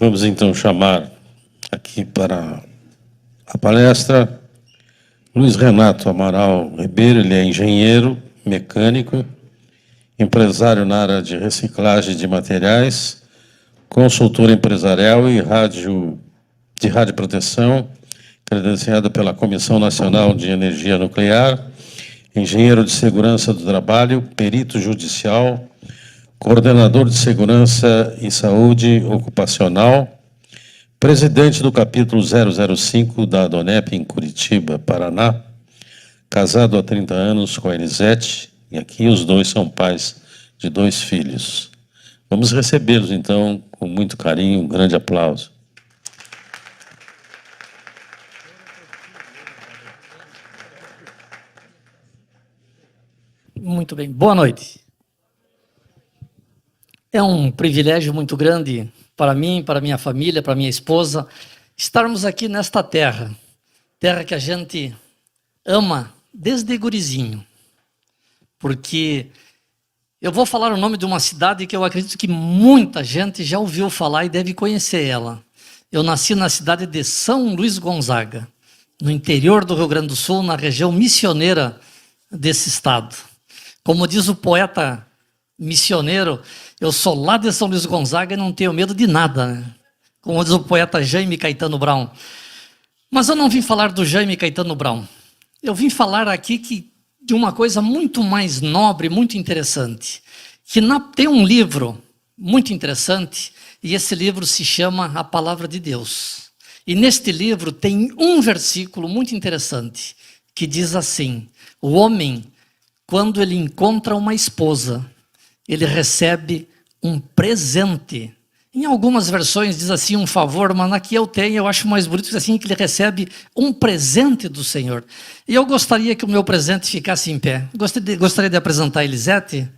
Vamos então chamar aqui para a palestra Luiz Renato Amaral Ribeiro. Ele é engenheiro mecânico, empresário na área de reciclagem de materiais, consultor empresarial e radioproteção, credenciado pela Comissão Nacional de Energia Nuclear, engenheiro de segurança do trabalho, perito judicial, coordenador de segurança e saúde ocupacional, presidente do capítulo 005 da ADONEP em Curitiba, Paraná, casado há 30 anos com a Elisete, e aqui os dois são pais de 2 filhos. Vamos recebê-los, então, com muito carinho, um grande aplauso. Muito bem, boa noite. É um privilégio muito grande para mim, para minha família, para minha esposa, estarmos aqui nesta terra, terra que a gente ama desde gurizinho, porque eu vou falar o nome de uma cidade que eu acredito que muita gente já ouviu falar e deve conhecer ela. Eu nasci na cidade de São Luís Gonzaga, no interior do Rio Grande do Sul, na região missioneira desse estado. Como diz o poeta missioneiro, eu sou lá de São Luís Gonzaga e não tenho medo de nada, né? Como diz o poeta Jaime Caetano Brown. Mas eu não vim falar do Jaime Caetano Brown. Eu vim falar aqui de uma coisa muito mais nobre, muito interessante. Tem um livro muito interessante, e esse livro se chama A Palavra de Deus. E neste livro tem um versículo muito interessante, que diz assim: o homem, quando ele encontra uma esposa, ele recebe um presente. Em algumas versões diz assim, um favor, mas na que eu tenho, eu acho mais bonito assim, que ele recebe um presente do Senhor. E eu gostaria que o meu presente ficasse em pé. Gostaria de apresentar a Elisete.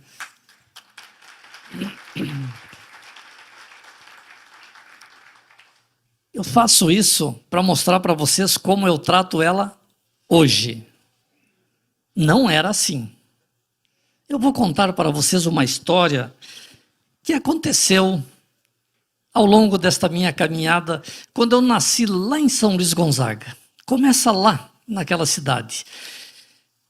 Eu faço isso para mostrar para vocês como eu trato ela hoje. Não era assim. Eu vou contar para vocês uma história que aconteceu ao longo desta minha caminhada, quando eu nasci lá em São Luís Gonzaga. Começa lá, naquela cidade.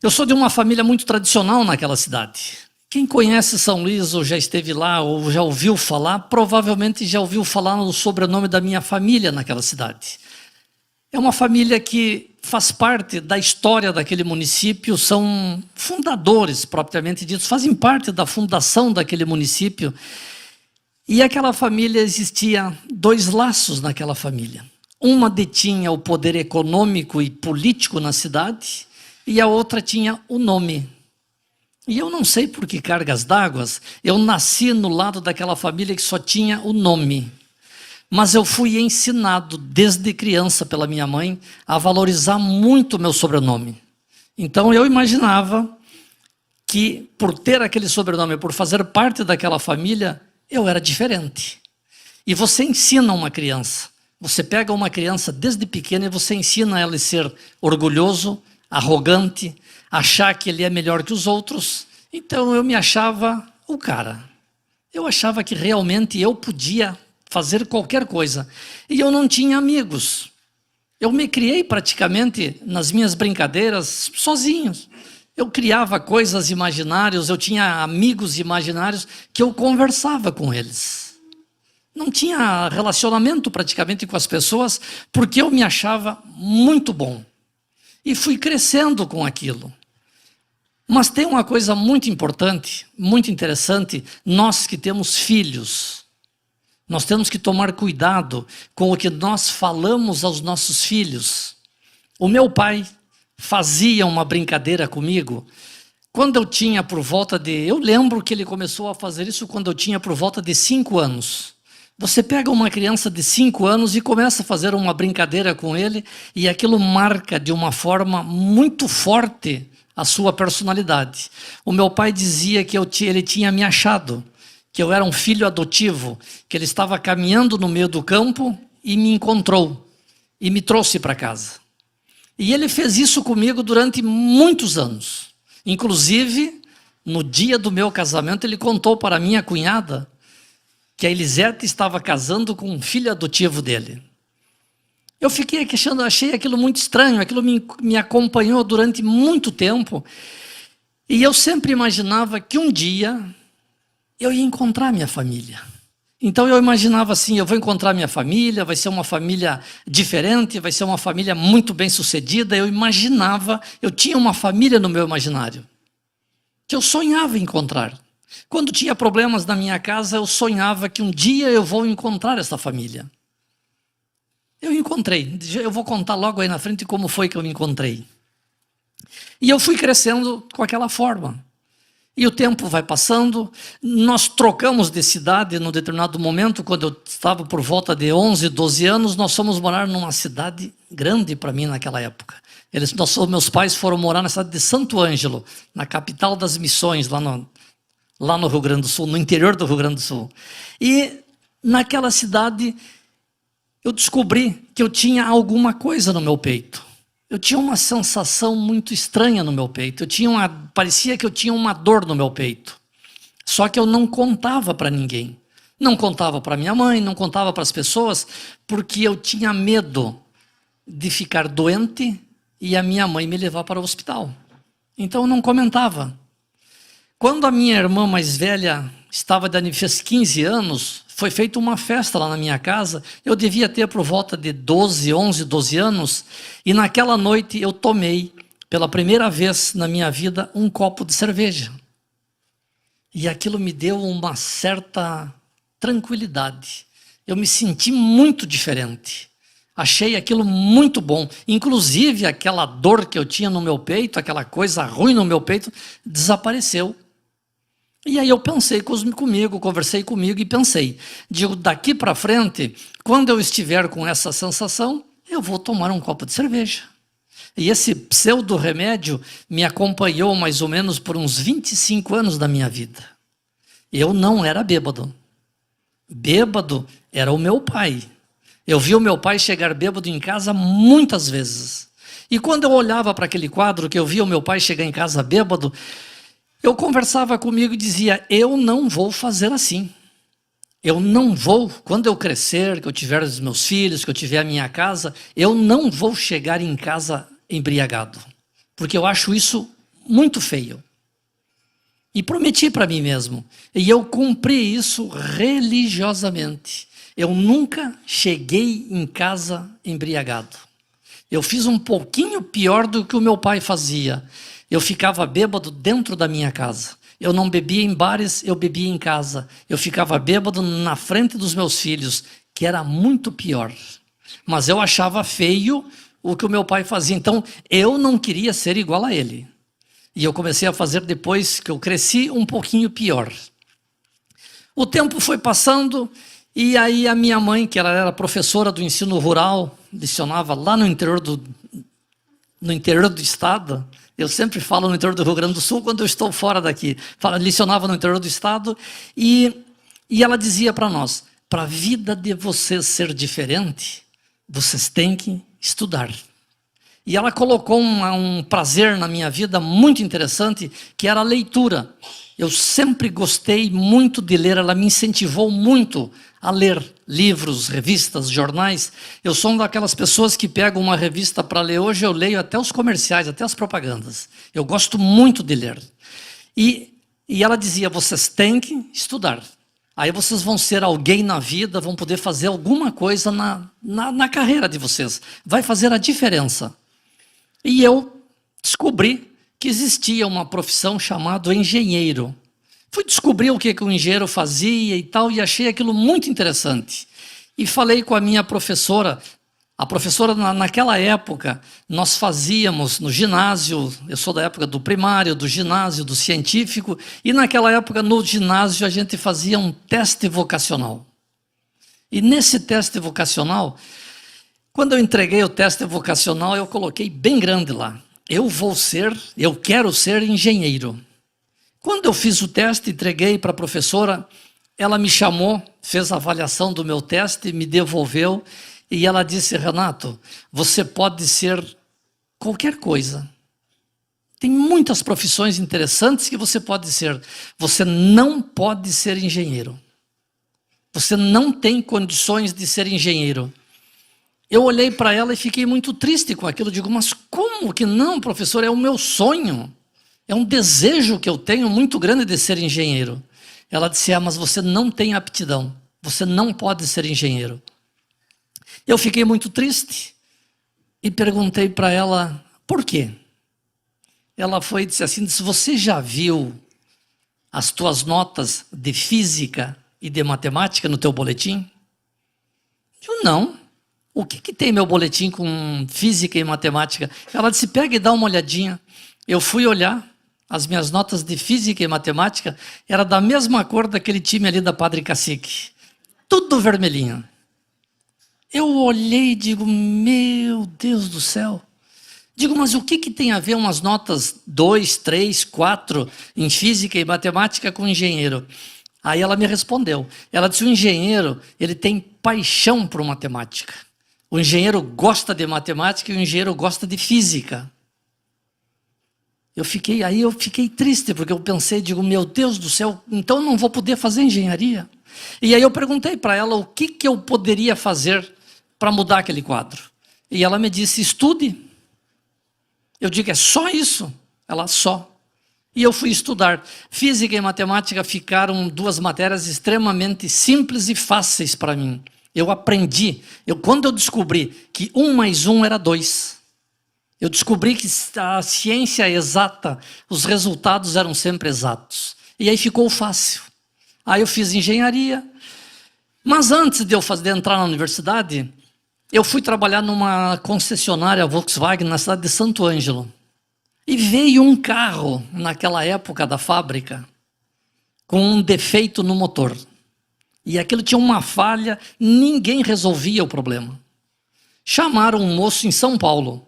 Eu sou de uma família muito tradicional naquela cidade. Quem conhece São Luís, ou já esteve lá, ou já ouviu falar, provavelmente já ouviu falar no sobrenome da minha família naquela cidade. É uma família que faz parte da história daquele município, são fundadores, propriamente ditos, fazem parte da fundação daquele município. E aquela família, existia 2 laços naquela família. Uma detinha o poder econômico e político na cidade, e a outra tinha o nome. E eu não sei por que cargas d'água, eu nasci no lado daquela família que só tinha o nome. Mas eu fui ensinado desde criança pela minha mãe a valorizar muito o meu sobrenome. Então eu imaginava que por ter aquele sobrenome, por fazer parte daquela família, eu era diferente. E você ensina uma criança, você pega uma criança desde pequena e você ensina ela a ser orgulhoso, arrogante, achar que ele é melhor que os outros. Então eu me achava o cara. Eu achava que realmente eu podia fazer qualquer coisa. E eu não tinha amigos. Eu me criei praticamente nas minhas brincadeiras sozinhos. Eu criava coisas imaginárias, eu tinha amigos imaginários que eu conversava com eles. Não tinha relacionamento praticamente com as pessoas, porque eu me achava muito bom. E fui crescendo com aquilo. Mas tem uma coisa muito importante, muito interessante, nós que temos filhos. Nós temos que tomar cuidado com o que nós falamos aos nossos filhos. O meu pai fazia uma brincadeira comigo quando eu tinha por volta de... Eu lembro que ele começou a fazer isso quando eu tinha por volta de 5 anos. Você pega uma criança de 5 anos e começa a fazer uma brincadeira com ele e aquilo marca de uma forma muito forte a sua personalidade. O meu pai dizia que ele tinha me achado, que eu era um filho adotivo, que ele estava caminhando no meio do campo e me encontrou e me trouxe para casa. E ele fez isso comigo durante muitos anos. Inclusive, no dia do meu casamento, ele contou para minha cunhada que a Elisete estava casando com um filho adotivo dele. Eu fiquei questionando, achei aquilo muito estranho, aquilo me acompanhou durante muito tempo, e eu sempre imaginava que um dia eu ia encontrar minha família. Então eu imaginava assim, eu vou encontrar minha família, vai ser uma família diferente, vai ser uma família muito bem sucedida. Eu imaginava, eu tinha uma família no meu imaginário, que eu sonhava encontrar. Quando tinha problemas na minha casa, eu sonhava que um dia eu vou encontrar essa família. Eu encontrei, eu vou contar logo aí na frente como foi que eu me encontrei. E eu fui crescendo com aquela forma. E o tempo vai passando, nós trocamos de cidade num determinado momento, quando eu estava por volta de 11, 12 anos, nós fomos morar numa cidade grande para mim naquela época. Meus pais foram morar na cidade de Santo Ângelo, na capital das missões, lá no Rio Grande do Sul, no interior do Rio Grande do Sul. E naquela cidade eu descobri que eu tinha alguma coisa no meu peito. Eu tinha uma sensação muito estranha no meu peito. Parecia que eu tinha uma dor no meu peito. Só que eu não contava para ninguém. Não contava para minha mãe, não contava para as pessoas, porque eu tinha medo de ficar doente e a minha mãe me levar para o hospital. Então eu não comentava. Quando a minha irmã mais velha fez 15 anos, foi feita uma festa lá na minha casa. Eu devia ter por volta de 11, 12 anos, e naquela noite eu tomei, pela primeira vez na minha vida, um copo de cerveja. E aquilo me deu uma certa tranquilidade. Eu me senti muito diferente. Achei aquilo muito bom. Inclusive, aquela dor que eu tinha no meu peito, aquela coisa ruim no meu peito, desapareceu. E aí eu pensei comigo, conversei comigo e pensei, digo, daqui para frente, quando eu estiver com essa sensação, eu vou tomar um copo de cerveja. E esse pseudo-remédio me acompanhou mais ou menos por uns 25 anos da minha vida. Eu não era bêbado. Bêbado era o meu pai. Eu vi o meu pai chegar bêbado em casa muitas vezes. E quando eu olhava para aquele quadro, que eu via o meu pai chegar em casa bêbado, eu conversava comigo e dizia, eu não vou fazer assim. Eu não vou, quando eu crescer, que eu tiver os meus filhos, que eu tiver a minha casa, eu não vou chegar em casa embriagado. Porque eu acho isso muito feio. E prometi para mim mesmo. E eu cumpri isso religiosamente. Eu nunca cheguei em casa embriagado. Eu fiz um pouquinho pior do que o meu pai fazia. Eu ficava bêbado dentro da minha casa. Eu não bebia em bares, eu bebia em casa. Eu ficava bêbado na frente dos meus filhos, que era muito pior. Mas eu achava feio o que o meu pai fazia. Então, eu não queria ser igual a ele. E eu comecei a fazer depois que eu cresci um pouquinho pior. O tempo foi passando e aí a minha mãe, que ela era professora do ensino rural, lecionava lá no interior do estado. Eu sempre falo no interior do Rio Grande do Sul quando eu estou fora daqui. Lecionava no interior do estado e ela dizia para nós, para a vida de vocês ser diferente, vocês têm que estudar. E ela colocou um prazer na minha vida muito interessante, que era a leitura. Eu sempre gostei muito de ler, ela me incentivou muito a ler livros, revistas, jornais. Eu sou uma daquelas pessoas que pegam uma revista para ler hoje, eu leio até os comerciais, até as propagandas. Eu gosto muito de ler. E ela dizia, vocês têm que estudar. Aí vocês vão ser alguém na vida, vão poder fazer alguma coisa na carreira de vocês. Vai fazer a diferença. E eu descobri que existia uma profissão chamada engenheiro. Fui descobrir o que o engenheiro fazia e tal, e achei aquilo muito interessante. E falei com a minha professora. A professora, naquela época, nós fazíamos no ginásio, eu sou da época do primário, do ginásio, do científico, e naquela época, no ginásio, a gente fazia um teste vocacional. E nesse teste vocacional, quando eu entreguei o teste vocacional, eu coloquei bem grande lá. Eu quero ser engenheiro. Quando eu fiz o teste, entreguei para a professora, ela me chamou, fez a avaliação do meu teste, me devolveu, e ela disse, Renato, você pode ser qualquer coisa. Tem muitas profissões interessantes que você pode ser. Você não pode ser engenheiro. Você não tem condições de ser engenheiro. Eu olhei para ela e fiquei muito triste com aquilo. Digo, mas como que não, professor? É o meu sonho. É um desejo que eu tenho muito grande de ser engenheiro. Ela disse, mas você não tem aptidão. Você não pode ser engenheiro. Eu fiquei muito triste e perguntei para ela, por quê? Ela foi e disse assim, você já viu as tuas notas de física e de matemática no teu boletim? Eu não. O que tem meu boletim com física e matemática? Ela disse, pega e dá uma olhadinha. Eu fui olhar, as minhas notas de física e matemática era da mesma cor daquele time ali da Padre Cacique. Tudo vermelhinho. Eu olhei e digo, meu Deus do céu. Digo, mas o que tem a ver umas notas 2, 3, 4 em física e matemática com engenheiro? Aí ela me respondeu. Ela disse, o engenheiro, ele tem paixão por matemática. O engenheiro gosta de matemática e o engenheiro gosta de física. Eu fiquei triste, porque eu pensei, digo, meu Deus do céu, então eu não vou poder fazer engenharia. E aí eu perguntei para ela o que eu poderia fazer para mudar aquele quadro. E ela me disse, estude. Eu digo, é só isso? Ela, só. E eu fui estudar. Física e matemática ficaram duas matérias extremamente simples e fáceis para mim. Eu aprendi. Quando eu descobri que 1 mais 1 era 2, eu descobri que a ciência exata, os resultados eram sempre exatos. E aí ficou fácil. Aí eu fiz engenharia. Mas antes de eu entrar na universidade, eu fui trabalhar numa concessionária Volkswagen na cidade de Santo Ângelo. E veio um carro, naquela época da fábrica, com um defeito no motor. E aquilo tinha uma falha, ninguém resolvia o problema. Chamaram um moço em São Paulo.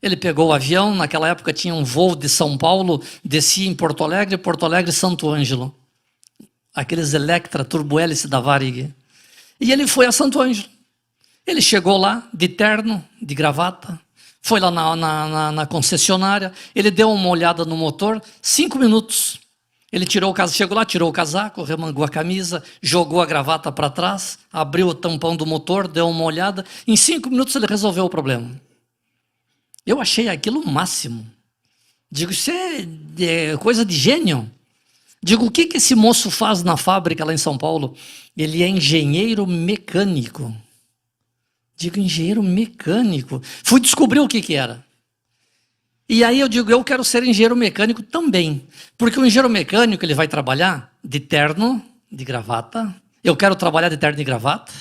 Ele pegou o avião, naquela época tinha um voo de São Paulo, descia em Porto Alegre, Santo Ângelo. Aqueles Electra turbo-hélice da Varig. E ele foi a Santo Ângelo. Ele chegou lá, de terno, de gravata, foi lá na concessionária, ele deu uma olhada no motor, 5 minutos. Ele chegou lá, tirou o casaco, remangou a camisa, jogou a gravata para trás, abriu o tampão do motor, deu uma olhada. Em 5 minutos ele resolveu o problema. Eu achei aquilo o máximo. Digo, isso é coisa de gênio. Digo, o que esse moço faz na fábrica lá em São Paulo? Ele é engenheiro mecânico. Digo, engenheiro mecânico. Fui descobrir o que era. E aí eu digo, eu quero ser engenheiro mecânico também. Porque o engenheiro mecânico, ele vai trabalhar de terno, de gravata. Eu quero trabalhar de terno e gravata.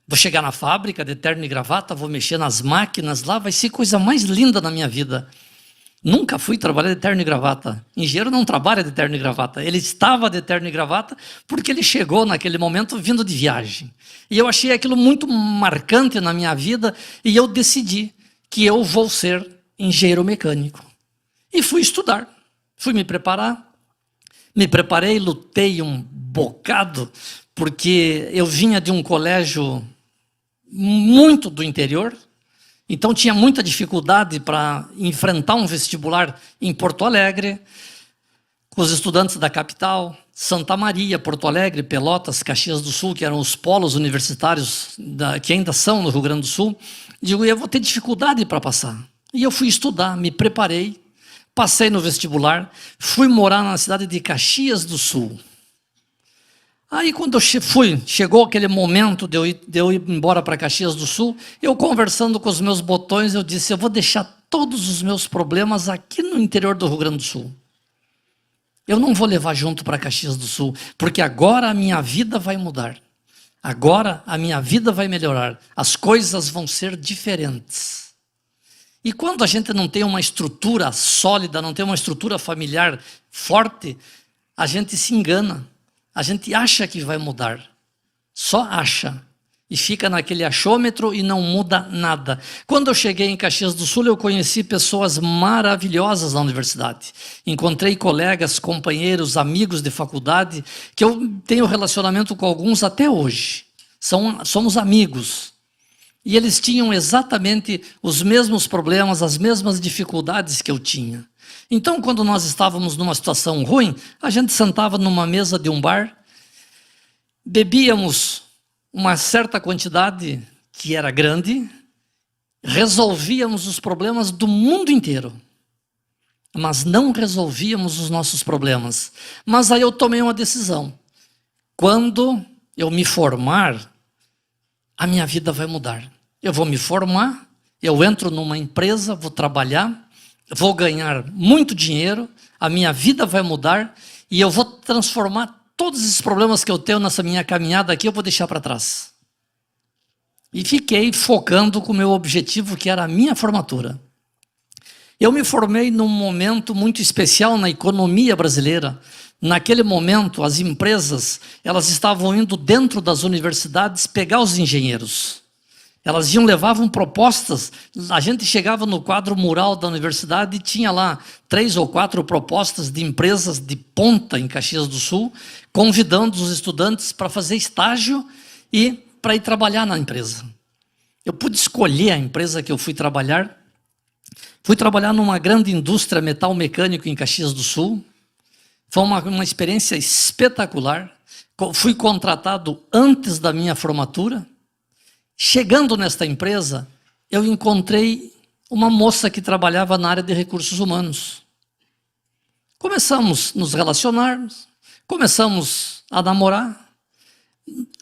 Vou chegar na fábrica de terno e gravata, vou mexer nas máquinas lá, vai ser coisa mais linda na minha vida. Nunca fui trabalhar de terno e gravata. Engenheiro não trabalha de terno e gravata. Ele estava de terno e gravata porque ele chegou naquele momento vindo de viagem. E eu achei aquilo muito marcante na minha vida e eu decidi que eu vou ser engenheiro mecânico. E fui estudar, fui me preparar. Me preparei, lutei um bocado, porque eu vinha de um colégio muito do interior, então tinha muita dificuldade para enfrentar um vestibular em Porto Alegre, com os estudantes da capital, Santa Maria, Porto Alegre, Pelotas, Caxias do Sul, que eram os polos universitários que ainda são no Rio Grande do Sul. Digo, eu vou ter dificuldade para passar. E eu fui estudar, me preparei, passei no vestibular, fui morar na cidade de Caxias do Sul. Aí quando eu chegou aquele momento de eu ir embora para Caxias do Sul, eu conversando com os meus botões, eu disse, eu vou deixar todos os meus problemas aqui no interior do Rio Grande do Sul. Eu não vou levar junto para Caxias do Sul, porque agora a minha vida vai mudar. Agora a minha vida vai melhorar. As coisas vão ser diferentes. E quando a gente não tem uma estrutura sólida, não tem uma estrutura familiar forte, a gente se engana. A gente acha que vai mudar, só acha, e fica naquele achômetro e não muda nada. Quando eu cheguei em Caxias do Sul, eu conheci pessoas maravilhosas na universidade. Encontrei colegas, companheiros, amigos de faculdade, que eu tenho relacionamento com alguns até hoje. Somos amigos. E eles tinham exatamente os mesmos problemas, as mesmas dificuldades que eu tinha. Então, quando nós estávamos numa situação ruim, a gente sentava numa mesa de um bar, bebíamos uma certa quantidade que era grande, resolvíamos os problemas do mundo inteiro, mas não resolvíamos os nossos problemas. Mas aí eu tomei uma decisão. Quando eu me formar, a minha vida vai mudar. Eu vou me formar, eu entro numa empresa, vou trabalhar, vou ganhar muito dinheiro, a minha vida vai mudar e eu vou transformar todos esses problemas que eu tenho nessa minha caminhada aqui, eu vou deixar para trás. E fiquei focando com o meu objetivo, que era a minha formatura. Eu me formei num momento muito especial na economia brasileira. Naquele momento, as empresas, elas estavam indo dentro das universidades pegar os engenheiros. Elas levavam propostas, a gente chegava no quadro mural da universidade e tinha lá 3 ou 4 propostas de empresas de ponta em Caxias do Sul, convidando os estudantes para fazer estágio e para ir trabalhar na empresa. Eu pude escolher a empresa que eu fui trabalhar. Fui trabalhar numa grande indústria metal mecânico em Caxias do Sul. Foi uma experiência espetacular. Fui contratado antes da minha formatura. Chegando nesta empresa, eu encontrei uma moça que trabalhava na área de recursos humanos. Começamos a nos relacionar, começamos a namorar,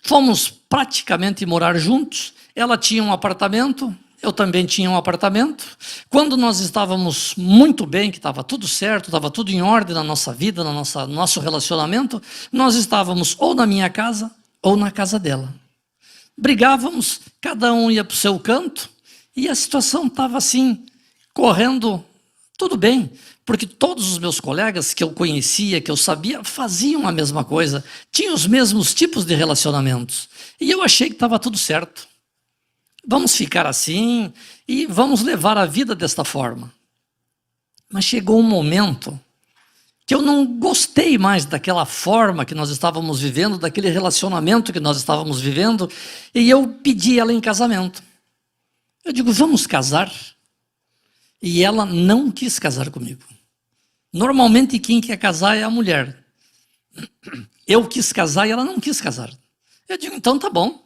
fomos praticamente morar juntos. Ela tinha um apartamento, eu também tinha um apartamento. Quando nós estávamos muito bem, que estava tudo certo, estava tudo em ordem na nossa vida, no nosso relacionamento, nós estávamos ou na minha casa ou na casa dela. Brigávamos, cada um ia para o seu canto, e a situação estava assim, correndo tudo bem, porque todos os meus colegas que eu conhecia, que eu sabia, faziam a mesma coisa, tinham os mesmos tipos de relacionamentos, e eu achei que estava tudo certo. Vamos ficar assim e vamos levar a vida desta forma. Mas chegou um momento que eu não gostei mais daquela forma que nós estávamos vivendo, daquele relacionamento que nós estávamos vivendo, e eu pedi ela em casamento. Eu digo, vamos casar? E ela não quis casar comigo. Normalmente quem quer casar é a mulher. Eu quis casar e ela não quis casar. Eu digo, então tá bom,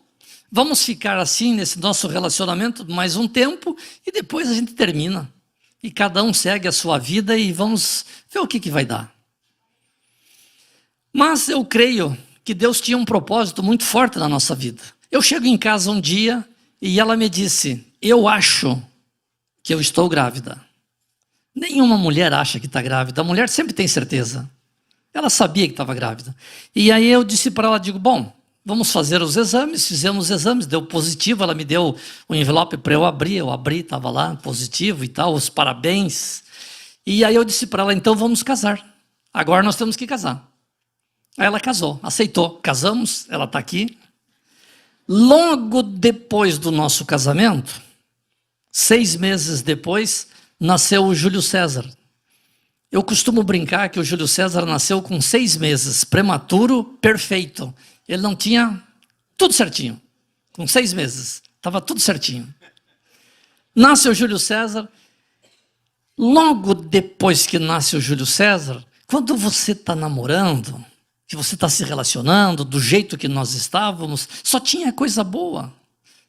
vamos ficar assim nesse nosso relacionamento mais um tempo e depois a gente termina. E cada um segue a sua vida e vamos ver o que vai dar. Mas eu creio que Deus tinha um propósito muito forte na nossa vida. Eu chego em casa um dia e ela me disse, eu acho que eu estou grávida. Nenhuma mulher acha que está grávida, a mulher sempre tem certeza. Ela sabia que estava grávida. E aí eu disse para ela, digo, bom, vamos fazer os exames. Fizemos os exames, deu positivo, ela me deu o envelope para eu abri, estava lá, positivo e tal, os parabéns. E aí eu disse para ela, então vamos casar. Agora nós temos que casar. Aí ela casou, aceitou, casamos, ela está aqui. Logo depois do nosso casamento, 6 meses depois, nasceu o Júlio César. Eu costumo brincar que o Júlio César nasceu com 6 meses, prematuro, perfeito. Ele não tinha tudo certinho, com 6 meses, estava tudo certinho. Nasce o Júlio César. Logo depois que nasce o Júlio César, quando você está namorando, que você está se relacionando do jeito que nós estávamos, só tinha coisa boa.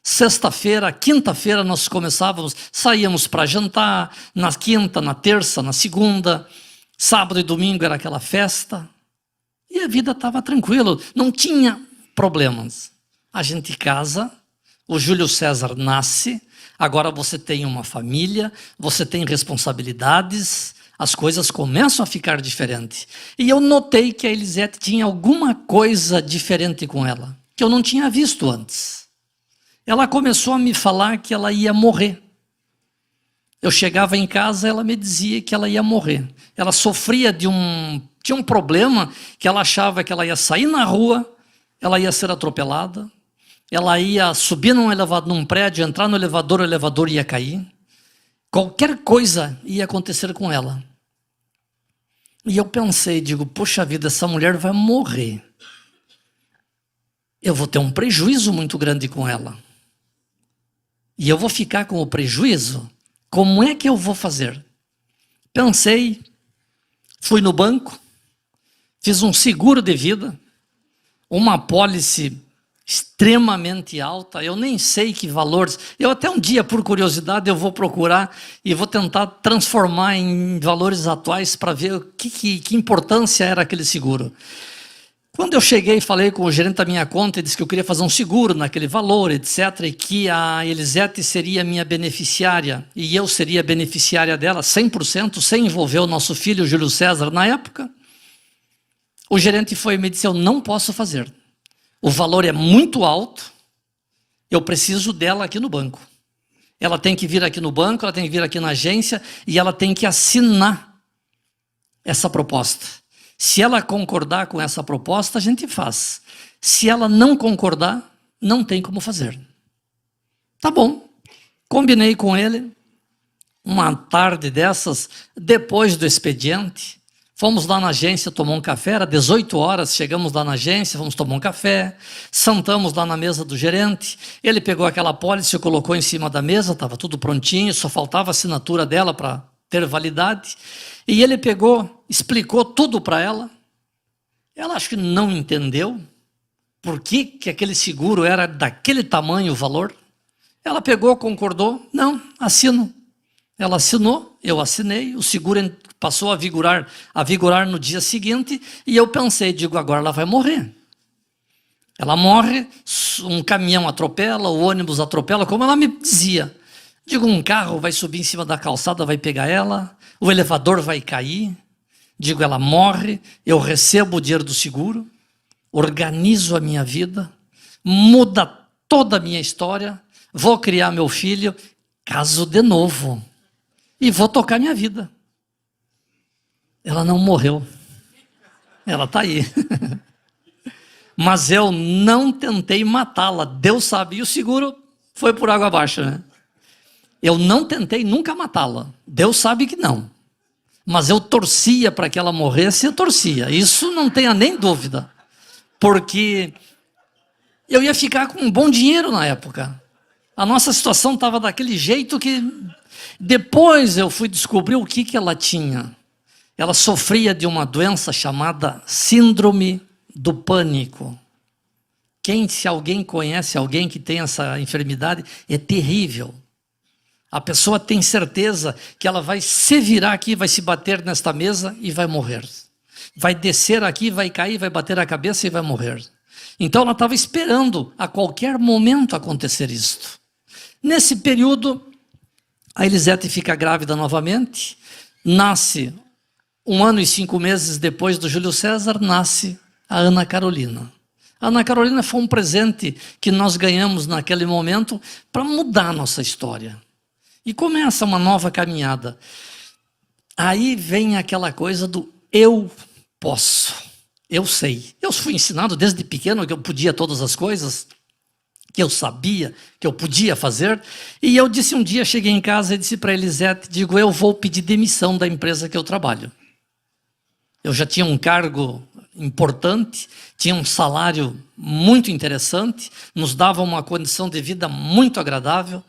Sexta-feira, quinta-feira nós começávamos, saíamos para jantar, na quinta, na terça, na segunda, sábado e domingo era aquela festa. E a vida estava tranquila, não tinha problemas. A gente casa, o Júlio César nasce, agora você tem uma família, você tem responsabilidades, as coisas começam a ficar diferentes. E eu notei que a Elisete tinha alguma coisa diferente com ela, que eu não tinha visto antes. Ela começou a me falar que ela ia morrer. Eu chegava em casa, ela me dizia que ela ia morrer. Ela sofria tinha um problema que ela achava que ela ia sair na rua, ela ia ser atropelada, ela ia subir num prédio, entrar no elevador, o elevador ia cair. Qualquer coisa ia acontecer com ela. E eu pensei, digo, poxa vida, essa mulher vai morrer. Eu vou ter um prejuízo muito grande com ela. E eu vou ficar com o prejuízo? Como é que eu vou fazer? Pensei, fui no banco, fiz um seguro de vida. uma apólice extremamente alta, eu nem sei que valores, eu até um dia, por curiosidade, eu vou procurar e vou tentar transformar em valores atuais para ver que importância era aquele seguro. Quando eu cheguei e falei com o gerente da minha conta, ele disse que eu queria fazer um seguro naquele valor, etc., e que a Elisete seria minha beneficiária, e eu seria beneficiária dela 100%, sem envolver o nosso filho, Júlio César, na época. O gerente foi e me disse, eu não posso fazer. O valor é muito alto, eu preciso dela aqui no banco. Ela tem que vir aqui no banco, ela tem que vir aqui na agência, e ela tem que assinar essa proposta. Se ela concordar com essa proposta, a gente faz. Se ela não concordar, não tem como fazer. Tá bom. Combinei com ele. Uma tarde dessas, depois do expediente, fomos lá na agência tomar um café. Era 18 horas, chegamos lá na agência, fomos tomar um café. Sentamos lá na mesa do gerente. Ele pegou aquela apólice e colocou em cima da mesa. Estava tudo prontinho, só faltava a assinatura dela para ter validade. E ele pegou, explicou tudo para ela. Ela acho que não entendeu por que aquele seguro era daquele tamanho o valor. Ela pegou, concordou, não, assino. Ela assinou, eu assinei, o seguro passou a vigorar no dia seguinte, e eu pensei, digo, agora ela vai morrer. Ela morre, um caminhão atropela, o ônibus atropela, como ela me dizia. Digo, um carro vai subir em cima da calçada, vai pegar ela, o elevador vai cair. Digo, ela morre, eu recebo o dinheiro do seguro, organizo a minha vida, muda toda a minha história, vou criar meu filho, caso de novo, e vou tocar minha vida. Ela não morreu, ela está aí. Mas eu não tentei matá-la, Deus sabe, e o seguro foi por água abaixo, né? Eu não tentei nunca matá-la, Deus sabe que não. Mas eu torcia para que ela morresse, eu torcia. Isso não tenha nem dúvida. Porque eu ia ficar com um bom dinheiro na época. A nossa situação estava daquele jeito que... Depois eu fui descobrir o que ela tinha. Ela sofria de uma doença chamada síndrome do pânico. Se alguém conhece alguém que tem essa enfermidade, é terrível. A pessoa tem certeza que ela vai se virar aqui, vai se bater nesta mesa e vai morrer. Vai descer aqui, vai cair, vai bater a cabeça e vai morrer. Então ela estava esperando a qualquer momento acontecer isto. Nesse período, a Elisete fica grávida novamente, nasce 1 ano e 5 meses depois do Júlio César, nasce a Ana Carolina. A Ana Carolina foi um presente que nós ganhamos naquele momento para mudar a nossa história. E começa uma nova caminhada. Aí vem aquela coisa do eu posso, eu sei. Eu fui ensinado desde pequeno que eu podia todas as coisas, que eu sabia, que eu podia fazer. E eu disse um dia, cheguei em casa e disse para a Elisete, digo, eu vou pedir demissão da empresa que eu trabalho. Eu já tinha um cargo importante, tinha um salário muito interessante, nos dava uma condição de vida muito agradável.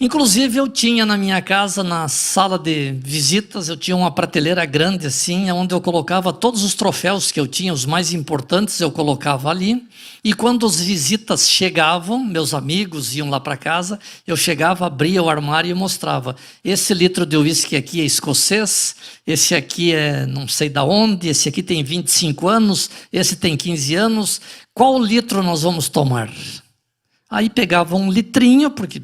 Inclusive eu tinha na minha casa, na sala de visitas, eu tinha uma prateleira grande assim, onde eu colocava todos os troféus que eu tinha, os mais importantes eu colocava ali, e quando as visitas chegavam, meus amigos iam lá para casa, eu chegava, abria o armário e mostrava, esse litro de uísque aqui é escocês, esse aqui é não sei da onde, esse aqui tem 25 anos, esse tem 15 anos, qual litro nós vamos tomar? Aí pegava um litrinho, porque...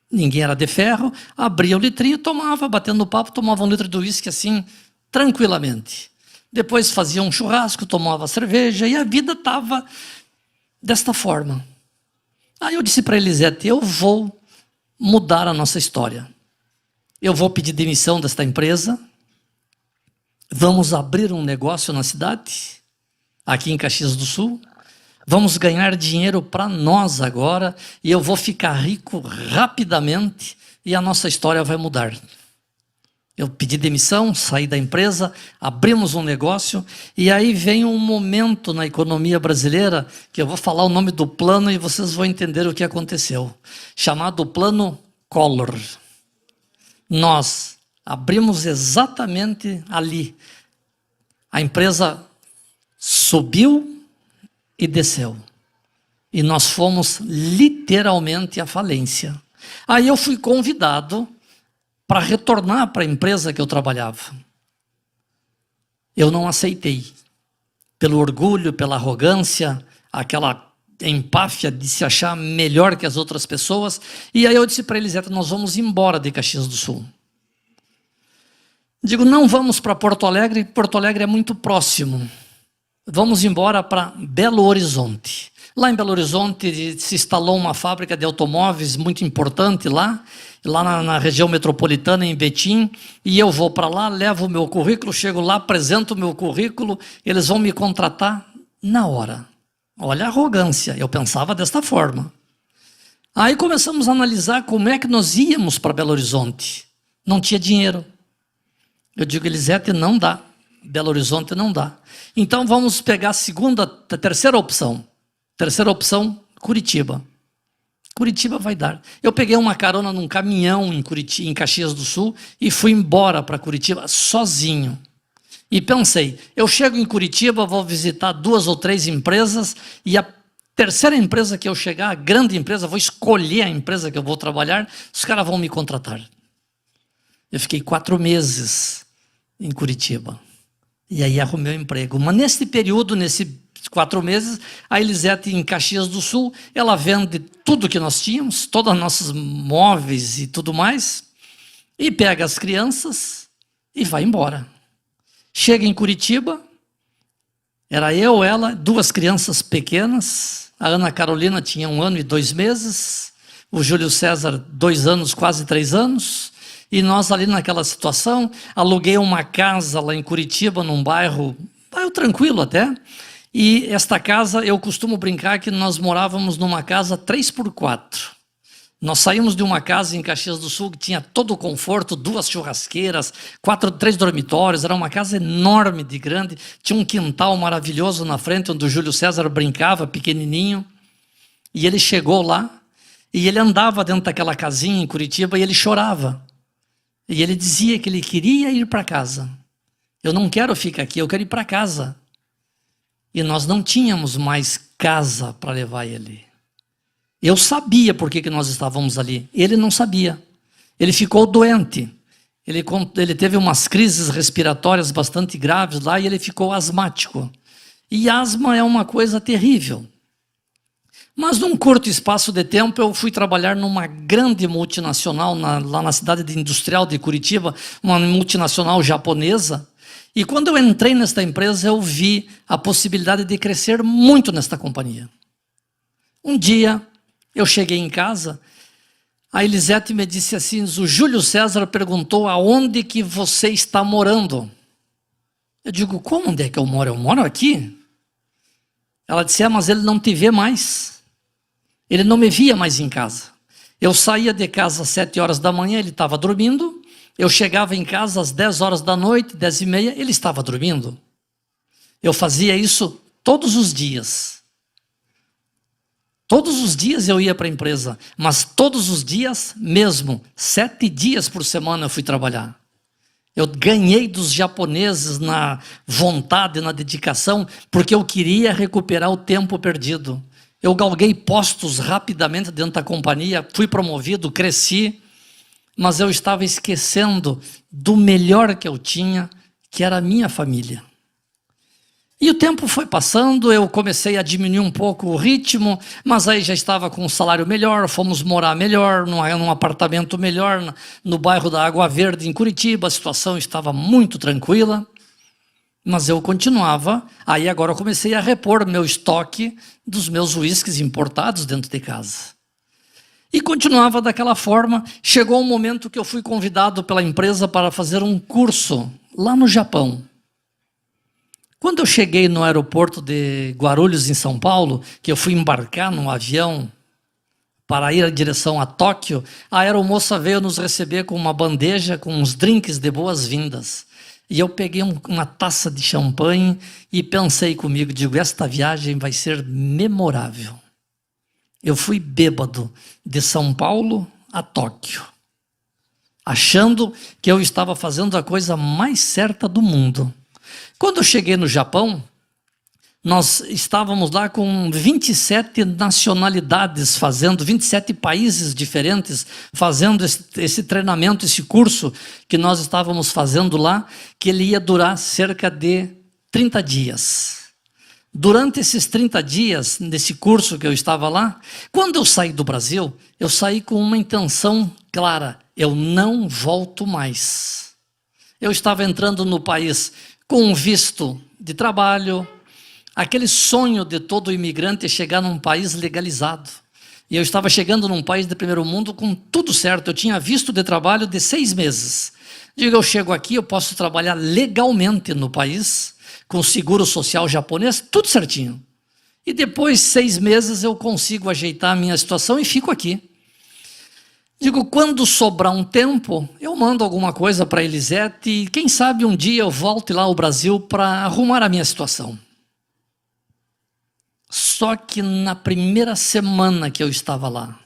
ninguém era de ferro, abria o litrinho, tomava, batendo papo, tomava 1 litro de uísque assim, tranquilamente. Depois fazia um churrasco, tomava cerveja, e a vida estava desta forma. Aí eu disse para Elisete, eu vou mudar a nossa história. Eu vou pedir demissão desta empresa, vamos abrir um negócio na cidade, aqui em Caxias do Sul, vamos ganhar dinheiro para nós agora e eu vou ficar rico rapidamente e a nossa história vai mudar. Eu pedi demissão, saí da empresa, abrimos um negócio e aí vem um momento na economia brasileira que eu vou falar o nome do plano e vocês vão entender o que aconteceu. Chamado Plano Collor. Nós abrimos exatamente ali. A empresa subiu e desceu. E nós fomos literalmente à falência. Aí eu fui convidado para retornar para a empresa que eu trabalhava. Eu não aceitei. Pelo orgulho, pela arrogância, aquela empáfia de se achar melhor que as outras pessoas. E aí eu disse para Elisete, nós vamos embora de Caxias do Sul. Digo, não vamos para Porto Alegre é muito próximo. Vamos embora para Belo Horizonte. Lá em Belo Horizonte se instalou uma fábrica de automóveis muito importante lá na região metropolitana, em Betim, e eu vou para lá, levo o meu currículo, chego lá, apresento o meu currículo, eles vão me contratar na hora. Olha a arrogância, eu pensava desta forma. Aí começamos a analisar como é que nós íamos para Belo Horizonte. Não tinha dinheiro. Eu digo, Elisete, não dá. Belo Horizonte não dá. Então vamos pegar a terceira opção. Terceira opção, Curitiba. Curitiba vai dar. Eu peguei uma carona num caminhão em Caxias do Sul e fui embora para Curitiba sozinho. E pensei, eu chego em Curitiba, vou visitar 2 ou 3 empresas e a terceira empresa que eu chegar, a grande empresa, vou escolher a empresa que eu vou trabalhar, os caras vão me contratar. Eu fiquei 4 meses em Curitiba. E aí arrumei um emprego. Mas nesse período, nesses 4 meses, a Elisete em Caxias do Sul, ela vende tudo que nós tínhamos, todos os nossos móveis e tudo mais, e pega as crianças e vai embora. Chega em Curitiba, era eu, ela, 2 crianças pequenas, a Ana Carolina tinha 1 ano e 2 meses, o Júlio César 2 anos, quase 3 anos, e nós ali naquela situação, aluguei uma casa lá em Curitiba, num bairro tranquilo até, e esta casa, eu costumo brincar que nós morávamos numa casa 3x4. Nós saímos de uma casa em Caxias do Sul que tinha todo o conforto, 2 churrasqueiras, 3 dormitórios, era uma casa enorme de grande, tinha um quintal maravilhoso na frente, onde o Júlio César brincava, pequenininho, e ele chegou lá, e ele andava dentro daquela casinha em Curitiba, e ele chorava. E ele dizia que ele queria ir para casa. Eu não quero ficar aqui, eu quero ir para casa. E nós não tínhamos mais casa para levar ele. Eu sabia por que nós estávamos ali. Ele não sabia. Ele ficou doente. Ele teve umas crises respiratórias bastante graves lá e ele ficou asmático. E asma é uma coisa terrível. Mas num curto espaço de tempo eu fui trabalhar numa grande multinacional lá na cidade industrial de Curitiba, uma multinacional japonesa. E quando eu entrei nesta empresa, eu vi a possibilidade de crescer muito nesta companhia. Um dia, eu cheguei em casa, a Elisete me disse assim, o Júlio César perguntou aonde que você está morando. Eu digo, como onde é que eu moro? Eu moro aqui? Ela disse, mas ele não te vê mais. Ele não me via mais em casa. Eu saía de casa às 7 horas da manhã, ele estava dormindo. Eu chegava em casa às 10 horas da noite, 10h30, ele estava dormindo. Eu fazia isso todos os dias. Todos os dias eu ia para a empresa, mas todos os dias mesmo, 7 dias por semana eu fui trabalhar. Eu ganhei dos japoneses na vontade, na dedicação, porque eu queria recuperar o tempo perdido. Eu galguei postos rapidamente dentro da companhia, fui promovido, cresci, mas eu estava esquecendo do melhor que eu tinha, que era a minha família. E o tempo foi passando, eu comecei a diminuir um pouco o ritmo, mas aí já estava com um salário melhor, fomos morar melhor, num apartamento melhor, no bairro da Água Verde, em Curitiba, a situação estava muito tranquila. Mas eu continuava, aí agora eu comecei a repor meu estoque dos meus uísques importados dentro de casa. E continuava daquela forma, chegou um momento que eu fui convidado pela empresa para fazer um curso lá no Japão. Quando eu cheguei no aeroporto de Guarulhos, em São Paulo, que eu fui embarcar num avião para ir em direção a Tóquio, a aeromoça veio nos receber com uma bandeja com uns drinks de boas-vindas. E eu peguei uma taça de champanhe e pensei comigo, digo, esta viagem vai ser memorável. Eu fui bêbado de São Paulo a Tóquio, achando que eu estava fazendo a coisa mais certa do mundo. Quando eu cheguei no Japão, Nós estávamos lá com 27 nacionalidades fazendo, 27 países diferentes fazendo esse treinamento, esse curso que nós estávamos fazendo lá, que ele ia durar cerca de 30 dias. Durante esses 30 dias, nesse curso que eu estava lá, quando eu saí do Brasil, eu saí com uma intenção clara: eu não volto mais. Eu estava entrando no país com um visto de trabalho, aquele sonho de todo imigrante é chegar num país legalizado. E eu estava chegando num país de primeiro mundo com tudo certo. Eu tinha visto de trabalho de 6 meses. Digo, eu chego aqui, eu posso trabalhar legalmente no país, com seguro social japonês, tudo certinho. E depois de 6 meses eu consigo ajeitar a minha situação e fico aqui. Digo, quando sobrar um tempo, eu mando alguma coisa para a Elisete e quem sabe um dia eu volte lá ao Brasil para arrumar a minha situação. Só que na primeira semana que eu estava lá,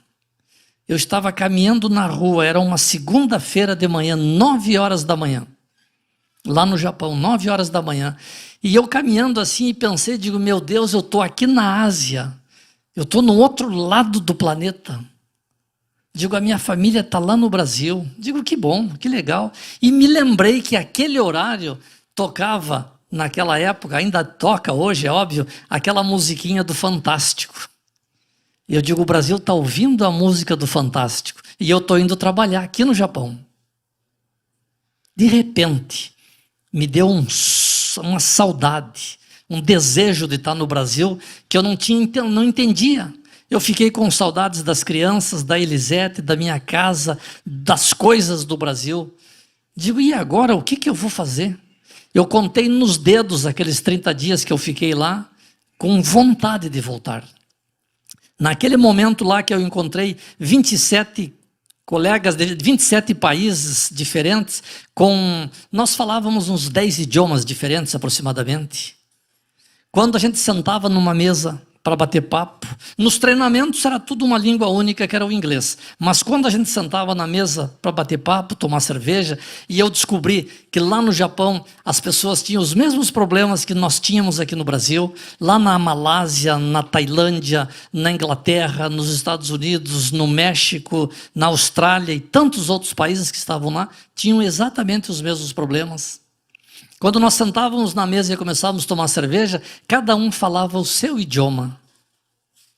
eu estava caminhando na rua, era uma segunda-feira de manhã, 9 horas da manhã, lá no Japão, 9 horas da manhã, e eu caminhando assim e pensei, digo, meu Deus, eu estou aqui na Ásia, eu estou no outro lado do planeta, digo, a minha família está lá no Brasil, digo, que bom, que legal, e me lembrei que aquele horário tocava, naquela época, ainda toca hoje, é óbvio, aquela musiquinha do Fantástico. E eu digo, o Brasil está ouvindo a música do Fantástico. E eu estou indo trabalhar aqui no Japão. De repente, me deu uma saudade, um desejo de estar no Brasil que eu não entendia. Eu fiquei com saudades das crianças, da Elisete, da minha casa, das coisas do Brasil. Digo, e agora, o que eu vou fazer? Eu contei nos dedos aqueles 30 dias que eu fiquei lá, com vontade de voltar. Naquele momento lá que eu encontrei 27 colegas de 27 países diferentes, nós falávamos uns 10 idiomas diferentes aproximadamente. Quando a gente sentava numa mesa para bater papo, nos treinamentos era tudo uma língua única que era o inglês, mas quando a gente sentava na mesa para bater papo, tomar cerveja, e eu descobri que lá no Japão as pessoas tinham os mesmos problemas que nós tínhamos aqui no Brasil, lá na Malásia, na Tailândia, na Inglaterra, nos Estados Unidos, no México, na Austrália e tantos outros países que estavam lá, tinham exatamente os mesmos problemas. Quando nós sentávamos na mesa e começávamos a tomar cerveja, cada um falava o seu idioma.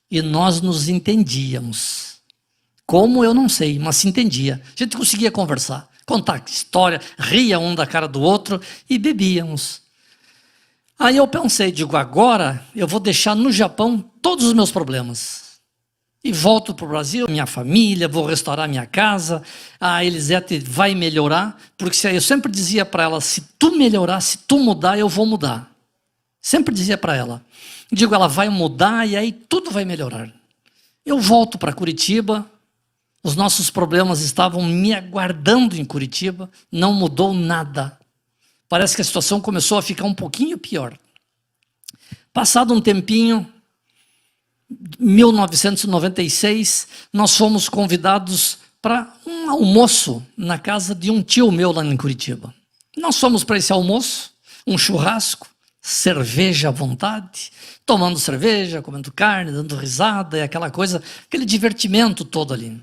E nós nos entendíamos. Como eu não sei, mas se entendia. A gente conseguia conversar, contar história, ria um da cara do outro e bebíamos. Aí eu pensei, digo, agora eu vou deixar no Japão todos os meus problemas. E volto para o Brasil, minha família, vou restaurar minha casa, a Elisete vai melhorar, porque eu sempre dizia para ela, se tu melhorar, se tu mudar, eu vou mudar. Sempre dizia para ela. Digo, ela vai mudar e aí tudo vai melhorar. Eu volto para Curitiba, os nossos problemas estavam me aguardando em Curitiba, não mudou nada. Parece que a situação começou a ficar um pouquinho pior. Passado um tempinho, 1996, nós fomos convidados para um almoço na casa de um tio meu lá em Curitiba. Nós fomos para esse almoço, um churrasco, cerveja à vontade, tomando cerveja, comendo carne, dando risada e aquela coisa, aquele divertimento todo ali.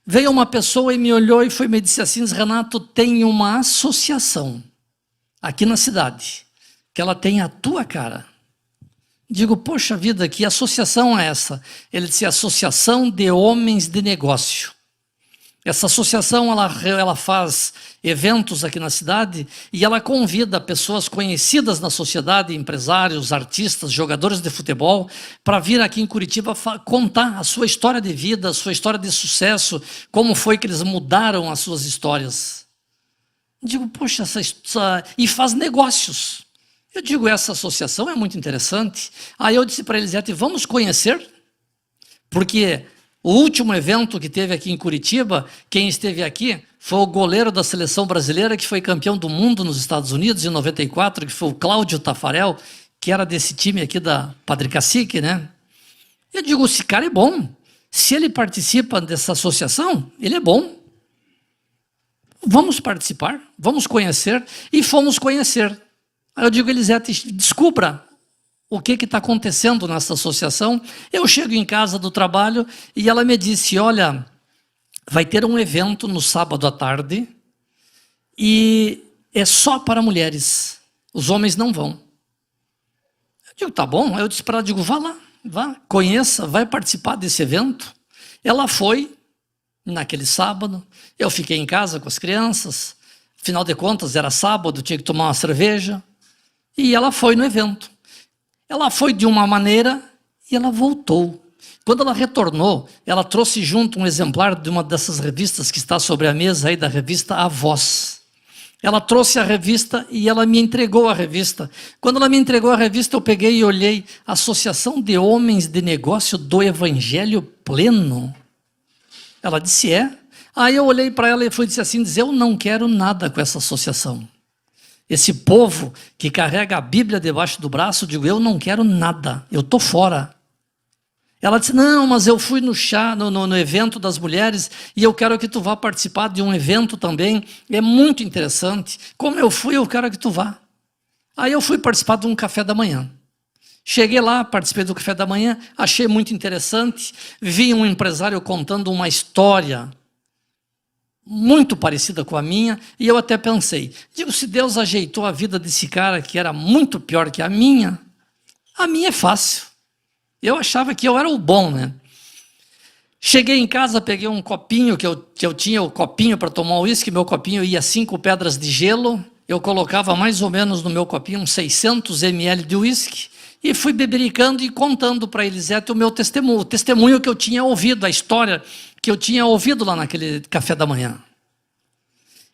Veio uma pessoa e me olhou e me disse assim, Renato, tem uma associação aqui na cidade, que ela tem a tua cara. Digo, poxa vida, que associação é essa? Ele disse, Associação de Homens de Negócio. Essa associação, ela faz eventos aqui na cidade e ela convida pessoas conhecidas na sociedade, empresários, artistas, jogadores de futebol, para vir aqui em Curitiba contar a sua história de vida, a sua história de sucesso, como foi que eles mudaram as suas histórias. Digo, poxa, e faz negócios. Eu digo, essa associação é muito interessante. Aí eu disse para Elisete, vamos conhecer? Porque o último evento que teve aqui em Curitiba, quem esteve aqui foi o goleiro da seleção brasileira, que foi campeão do mundo nos Estados Unidos em 94, que foi o Cláudio Tafarel, que era desse time aqui da Padre Cacique, né? Eu digo, esse cara é bom. Se ele participa dessa associação, ele é bom. Vamos participar, vamos conhecer. E fomos conhecer. Aí eu digo, Elisete, descubra o que está acontecendo nessa associação. Eu chego em casa do trabalho e ela me disse, olha, vai ter um evento no sábado à tarde e é só para mulheres, os homens não vão. Eu digo, tá bom. Eu disse para ela, digo, vá lá, vá, conheça, vai participar desse evento. Ela foi naquele sábado, eu fiquei em casa com as crianças, afinal de contas era sábado, tinha que tomar uma cerveja, e ela foi no evento. Ela foi de uma maneira e ela voltou. Quando ela retornou, ela trouxe junto um exemplar de uma dessas revistas que está sobre a mesa aí, da revista A Voz. Ela trouxe a revista e ela me entregou a revista. Quando ela me entregou a revista, eu peguei e olhei, Associação de Homens de Negócio do Evangelho Pleno. Ela disse, é. Aí eu olhei para ela e disse assim, eu não quero nada com essa associação. Esse povo que carrega a Bíblia debaixo do braço, digo, eu não quero nada, eu estou fora. Ela disse, não, mas eu fui no chá, no evento das mulheres, e eu quero que tu vá participar de um evento também, é muito interessante. Como eu fui, eu quero que tu vá. Aí eu fui participar de um café da manhã. Cheguei lá, participei do café da manhã, achei muito interessante, vi um empresário contando uma história muito parecida com a minha, e eu até pensei, digo, se Deus ajeitou a vida desse cara que era muito pior que a minha é fácil. Eu achava que eu era o bom, né? Cheguei em casa, peguei um copinho, que eu tinha o copinho para tomar uísque, meu copinho ia 5 pedras de gelo, eu colocava mais ou menos no meu copinho uns 600 ml de uísque, e fui bebericando e contando para a Elisete o meu testemunho, o testemunho que eu tinha ouvido, a história que eu tinha ouvido lá naquele café da manhã.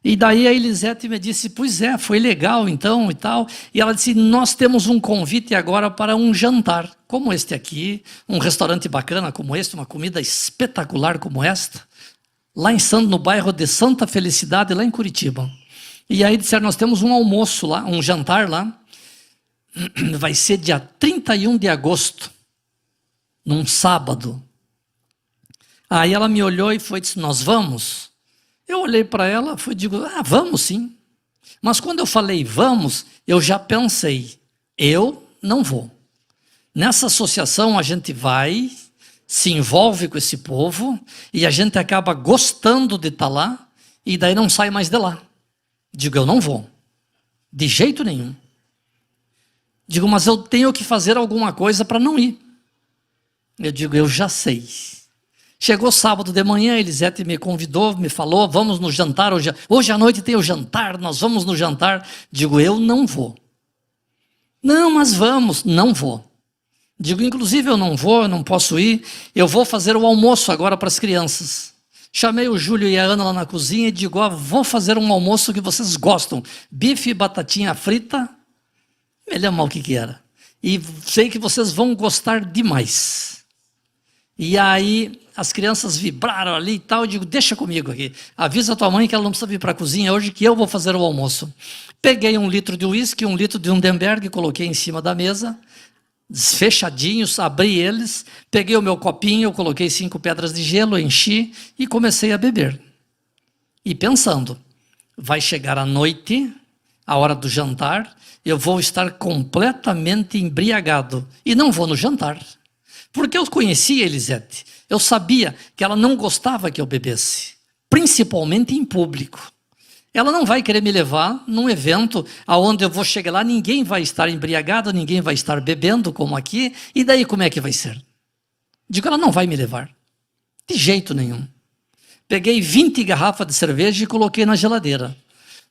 E daí a Elisete me disse, pois é, foi legal então e tal. E ela disse, nós temos um convite agora para um jantar, como este aqui, um restaurante bacana como este, uma comida espetacular como esta, lá no bairro de Santa Felicidade, lá em Curitiba. E aí disseram, nós temos um almoço lá, um jantar lá, vai ser dia 31 de agosto, num sábado. Aí ela me olhou e disse, nós vamos? Eu olhei para ela e digo, vamos sim. Mas quando eu falei vamos, eu já pensei, eu não vou. Nessa associação a gente vai, se envolve com esse povo e a gente acaba gostando de estar lá e daí não sai mais de lá. Digo, eu não vou. De jeito nenhum. Digo, mas eu tenho que fazer alguma coisa para não ir. Eu digo, eu já sei. Chegou sábado de manhã, a Elisete me convidou, me falou, vamos no jantar, hoje à noite tem o jantar, nós vamos no jantar. Digo, eu não vou. Não, mas vamos. Não vou. Digo, inclusive eu não vou, eu não posso ir, eu vou fazer o almoço agora para as crianças. Chamei o Júlio e a Ana lá na cozinha e digo, vou fazer um almoço que vocês gostam, bife e batatinha frita, me lembro o que era, e sei que vocês vão gostar demais. E aí as crianças vibraram ali e tal, eu digo, deixa comigo aqui, avisa a tua mãe que ela não precisa vir para a cozinha hoje, que eu vou fazer o almoço. Peguei 1 litro de uísque, 1 litro de Underberg, coloquei em cima da mesa, fechadinhos, abri eles, peguei o meu copinho, coloquei 5 pedras de gelo, enchi e comecei a beber. E pensando, vai chegar a noite, a hora do jantar, eu vou estar completamente embriagado e não vou no jantar. Porque eu conhecia a Elisete, eu sabia que ela não gostava que eu bebesse, principalmente em público. Ela não vai querer me levar num evento onde eu vou chegar lá, ninguém vai estar embriagado, ninguém vai estar bebendo como aqui, e daí como é que vai ser? Digo, ela não vai me levar, de jeito nenhum. Peguei 20 garrafas de cerveja e coloquei na geladeira.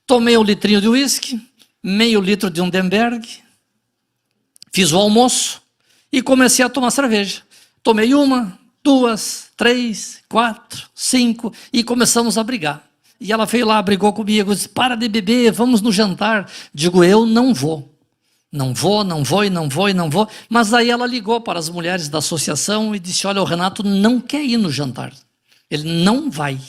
Tomei 1 litrinho de uísque, meio litro de Underberg, fiz o almoço e comecei a tomar cerveja. Tomei 1, 2, 3, 4, 5 e começamos a brigar. E ela veio lá, brigou comigo, disse, para de beber, vamos no jantar. Digo, eu não vou. Não vou. Mas aí ela ligou para as mulheres da associação e disse, olha, o Renato não quer ir no jantar. Ele não vai.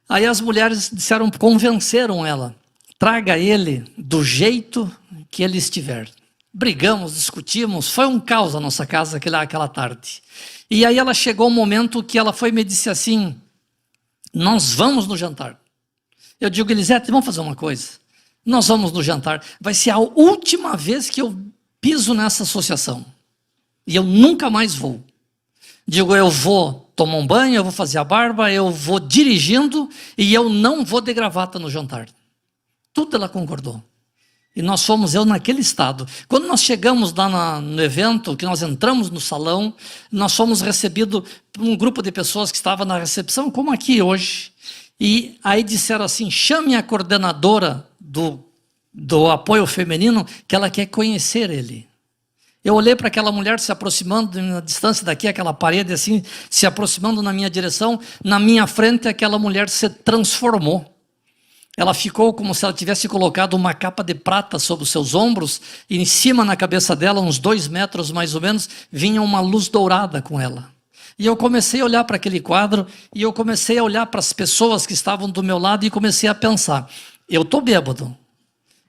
Aí as mulheres disseram, convenceram ela, traga ele do jeito que ele estiver. Brigamos, discutimos, foi um caos a nossa casa aquela tarde. E aí ela chegou um momento que ela foi e me disse assim, nós vamos no jantar. Eu digo, Elisete, vamos fazer uma coisa. Nós vamos no jantar. Vai ser a última vez que eu piso nessa associação. E eu nunca mais vou. Digo, eu vou tomar um banho, eu vou fazer a barba, eu vou dirigindo e eu não vou de gravata no jantar. Tudo ela concordou. E nós fomos, eu naquele estado. Quando nós chegamos lá no evento, que nós entramos no salão, nós fomos recebidos por um grupo de pessoas que estava na recepção, como aqui hoje. E aí disseram assim, chame a coordenadora do apoio feminino, que ela quer conhecer ele. Eu olhei para aquela mulher se aproximando, na distância daqui, aquela parede assim, se aproximando na minha direção. Na minha frente, aquela mulher se transformou. Ela ficou como se ela tivesse colocado uma capa de prata sobre os seus ombros, e em cima na cabeça dela, uns 2 metros mais ou menos, vinha uma luz dourada com ela. E eu comecei a olhar para aquele quadro, e eu comecei a olhar para as pessoas que estavam do meu lado, e comecei a pensar, eu estou bêbado,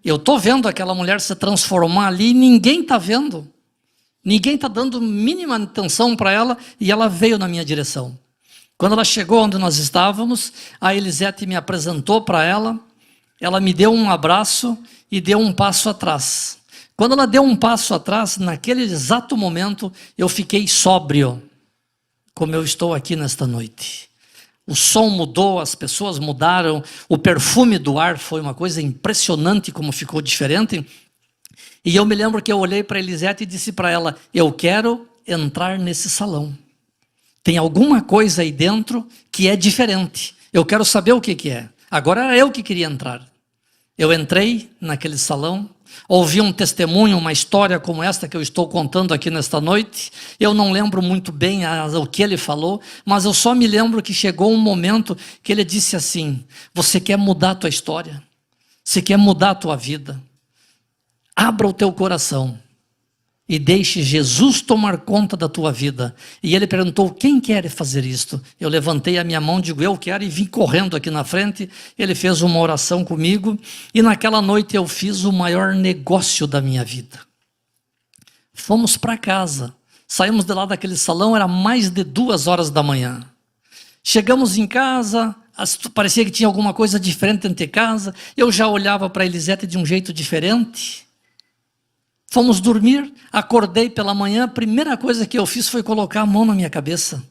eu estou vendo aquela mulher se transformar ali, e ninguém está vendo, ninguém está dando mínima atenção para ela, e ela veio na minha direção. Quando ela chegou onde nós estávamos, a Elisete me apresentou para ela, ela me deu um abraço e deu um passo atrás. Quando ela deu um passo atrás, naquele exato momento, eu fiquei sóbrio, como eu estou aqui nesta noite. O som mudou, as pessoas mudaram, o perfume do ar foi uma coisa impressionante como ficou diferente. E eu me lembro que eu olhei para a Elisete e disse para ela, eu quero entrar nesse salão. Tem alguma coisa aí dentro que é diferente. Eu quero saber o que é. Agora era eu que queria entrar. Eu entrei naquele salão, ouvi um testemunho, uma história como esta que eu estou contando aqui nesta noite. Eu não lembro muito bem o que ele falou, mas eu só me lembro que chegou um momento que ele disse assim, você quer mudar a tua história? Você quer mudar a tua vida? Abra o teu coração e deixe Jesus tomar conta da tua vida. E ele perguntou, quem quer fazer isto? Eu levantei a minha mão, digo, eu quero, e vim correndo aqui na frente. Ele fez uma oração comigo, e naquela noite eu fiz o maior negócio da minha vida. Fomos para casa, saímos de lá daquele salão, era mais de 2 horas da manhã. Chegamos em casa, parecia que tinha alguma coisa diferente dentro de casa, eu já olhava para a Elisete de um jeito diferente. Fomos dormir, acordei pela manhã, a primeira coisa que eu fiz foi colocar a mão na minha cabeça.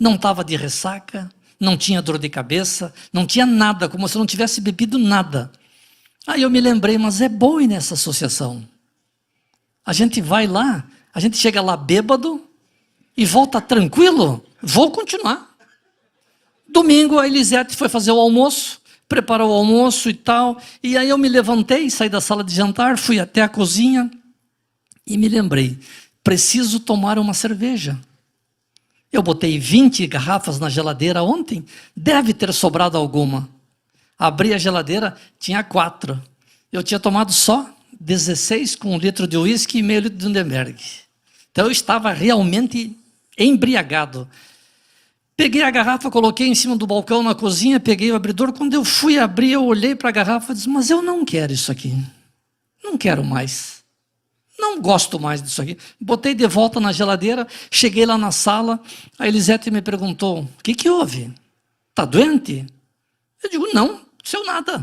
Não estava de ressaca, não tinha dor de cabeça, não tinha nada, como se eu não tivesse bebido nada. Aí eu me lembrei, mas é bom ir nessa associação. A gente vai lá, a gente chega lá bêbado e volta tranquilo, vou continuar. Domingo a Elisete foi fazer o almoço, preparou o almoço e tal, e aí eu me levantei, saí da sala de jantar, fui até a cozinha e me lembrei, preciso tomar uma cerveja. Eu botei 20 garrafas na geladeira ontem, deve ter sobrado alguma. Abri a geladeira, tinha 4. Eu tinha tomado só 16 com 1 litro de uísque e meio litro de Underberg. Então eu estava realmente embriagado. Peguei a garrafa, coloquei em cima do balcão na cozinha, peguei o abridor. Quando eu fui abrir, eu olhei para a garrafa e disse, mas eu não quero isso aqui. Não quero mais. Não gosto mais disso aqui. Botei de volta na geladeira, cheguei lá na sala, a Elisete me perguntou, o que houve? Está doente? Eu digo, não aconteceu nada.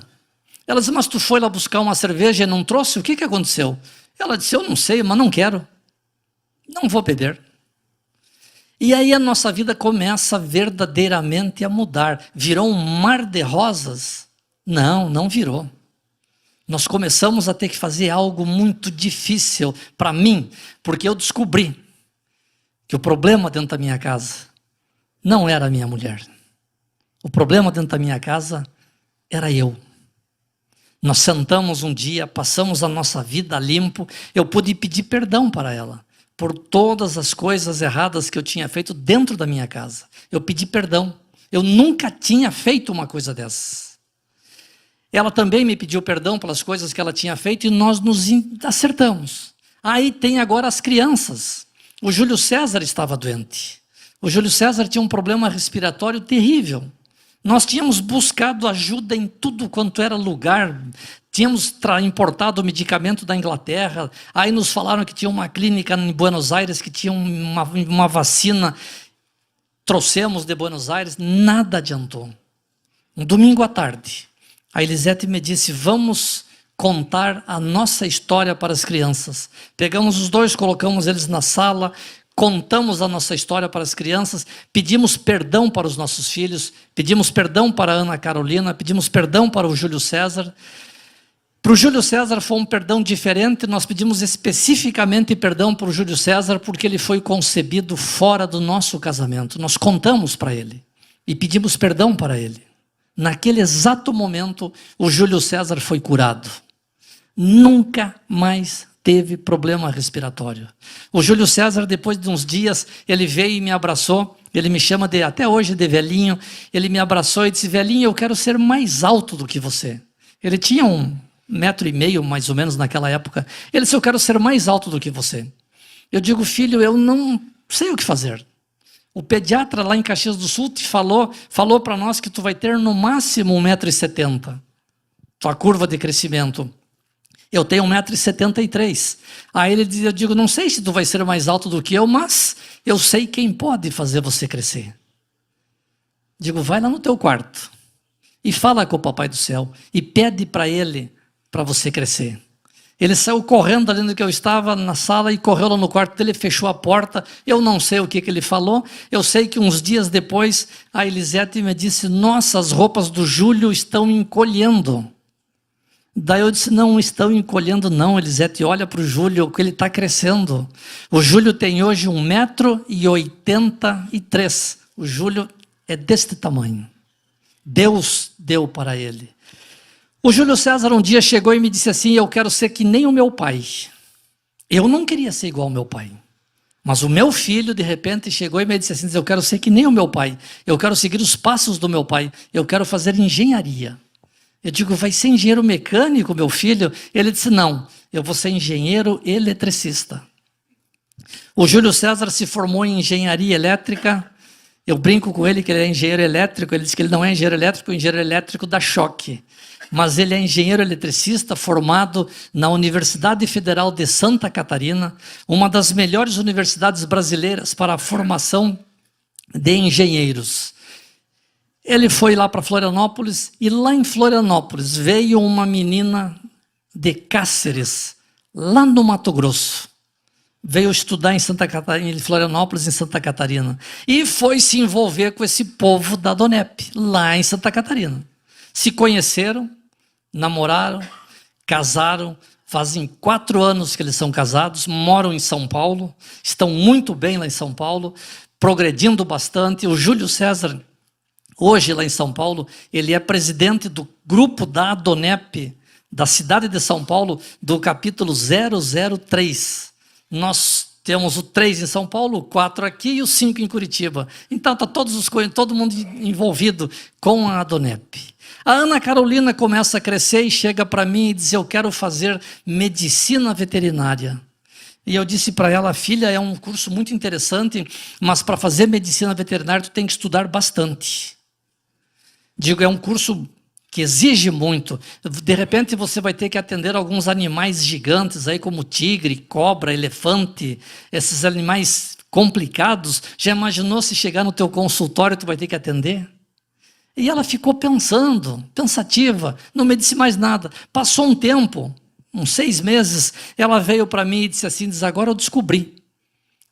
Ela disse, mas tu foi lá buscar uma cerveja e não trouxe? O que aconteceu? Ela disse, eu não sei, mas não quero. Não vou beber. E aí a nossa vida começa verdadeiramente a mudar. Virou um mar de rosas? Não, não virou. Nós começamos a ter que fazer algo muito difícil para mim, porque eu descobri que o problema dentro da minha casa não era a minha mulher. O problema dentro da minha casa era eu. Nós sentamos um dia, passamos a nossa vida limpo, eu pude pedir perdão para ela por todas as coisas erradas que eu tinha feito dentro da minha casa. Eu pedi perdão. Eu nunca tinha feito uma coisa dessas. Ela também me pediu perdão pelas coisas que ela tinha feito e nós nos acertamos. Aí tem agora as crianças. O Júlio César estava doente. O Júlio César tinha um problema respiratório terrível. Nós tínhamos buscado ajuda em tudo quanto era lugar. Tínhamos importado medicamento da Inglaterra. Aí nos falaram que tinha uma clínica em Buenos Aires que tinha uma vacina. Trouxemos de Buenos Aires, nada adiantou. Um domingo à tarde, a Elisete me disse, vamos contar a nossa história para as crianças. Pegamos os dois, colocamos eles na sala, contamos a nossa história para as crianças, pedimos perdão para os nossos filhos, pedimos perdão para a Ana Carolina, pedimos perdão para o Júlio César. Para o Júlio César foi um perdão diferente, nós pedimos especificamente perdão para o Júlio César porque ele foi concebido fora do nosso casamento. Nós contamos para ele e pedimos perdão para ele. Naquele exato momento, o Júlio César foi curado. Nunca mais teve problema respiratório. O Júlio César, depois de uns dias, ele veio e me abraçou. Ele me chama até hoje de velhinho. Ele me abraçou e disse: velhinho, eu quero ser mais alto do que você. Ele tinha 1,5 metro, mais ou menos, naquela época. Ele disse: eu quero ser mais alto do que você. Eu digo: filho, eu não sei o que fazer. O pediatra lá em Caxias do Sul te falou para nós que tu vai ter no máximo 1,70 m. Tua curva de crescimento. Eu tenho 1,73 m. Aí eu digo: não sei se tu vai ser mais alto do que eu, mas eu sei quem pode fazer você crescer. Digo: vai lá no teu quarto e fala com o Papai do Céu e pede para ele para você crescer. Ele saiu correndo ali onde eu estava, na sala, e correu lá no quarto dele, fechou a porta. Eu não sei o que ele falou. Eu sei que uns dias depois, a Elisete me disse: nossa, as roupas do Júlio estão encolhendo. Daí eu disse: não estão encolhendo não, Elisete, olha para o Júlio, que ele está crescendo. O Júlio tem hoje 1,83 m. O Júlio é deste tamanho. Deus deu para ele. O Júlio César um dia chegou e me disse assim: eu quero ser que nem o meu pai. Eu não queria ser igual ao meu pai. Mas o meu filho, de repente, chegou e me disse assim: eu quero ser que nem o meu pai. Eu quero seguir os passos do meu pai. Eu quero fazer engenharia. Eu digo: vai ser engenheiro mecânico, meu filho? Ele disse: não, eu vou ser engenheiro eletricista. O Júlio César se formou em engenharia elétrica. Eu brinco com ele que ele é engenheiro elétrico. Ele disse que ele não é engenheiro elétrico, o engenheiro elétrico dá choque. Mas ele é engenheiro eletricista formado na Universidade Federal de Santa Catarina, uma das melhores universidades brasileiras para a formação de engenheiros. Ele foi lá para Florianópolis e lá em Florianópolis veio uma menina de Cáceres, lá no Mato Grosso. Veio estudar em Santa Catarina, em Florianópolis, em Santa Catarina. E foi se envolver com esse povo da Donep, lá em Santa Catarina. Se conheceram, namoraram, casaram, fazem 4 anos que eles são casados, moram em São Paulo, estão muito bem lá em São Paulo, progredindo bastante. O Júlio César, hoje lá em São Paulo, ele é presidente do grupo da Donep, da cidade de São Paulo, do capítulo 003. Nós temos o 3 em São Paulo, o 4 aqui e o 5 em Curitiba. Então está todo mundo envolvido com a Donep. A Ana Carolina começa a crescer e chega para mim e diz: eu quero fazer medicina veterinária. E eu disse para ela: filha, é um curso muito interessante, mas para fazer medicina veterinária tu tem que estudar bastante. Digo, é um curso que exige muito. De repente você vai ter que atender alguns animais gigantes aí, como tigre, cobra, elefante, esses animais complicados. Já imaginou se chegar no teu consultório tu vai ter que atender? E ela ficou pensando, pensativa, não me disse mais nada. Passou um tempo, uns 6 meses, ela veio para mim e disse assim: agora eu descobri,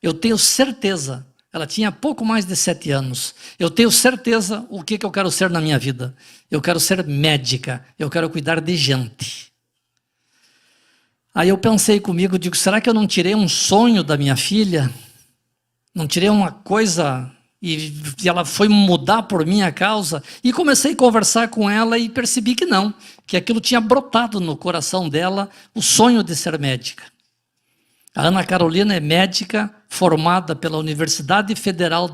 eu tenho certeza. Ela tinha pouco mais de 7 anos. Eu tenho certeza o que eu quero ser na minha vida. Eu quero ser médica, eu quero cuidar de gente. Aí eu pensei comigo, digo: será que eu não tirei um sonho da minha filha? Não tirei uma coisa e ela foi mudar por minha causa? E comecei a conversar com ela e percebi que não, que aquilo tinha brotado no coração dela, o sonho de ser médica. A Ana Carolina é médica formada pela Universidade Federal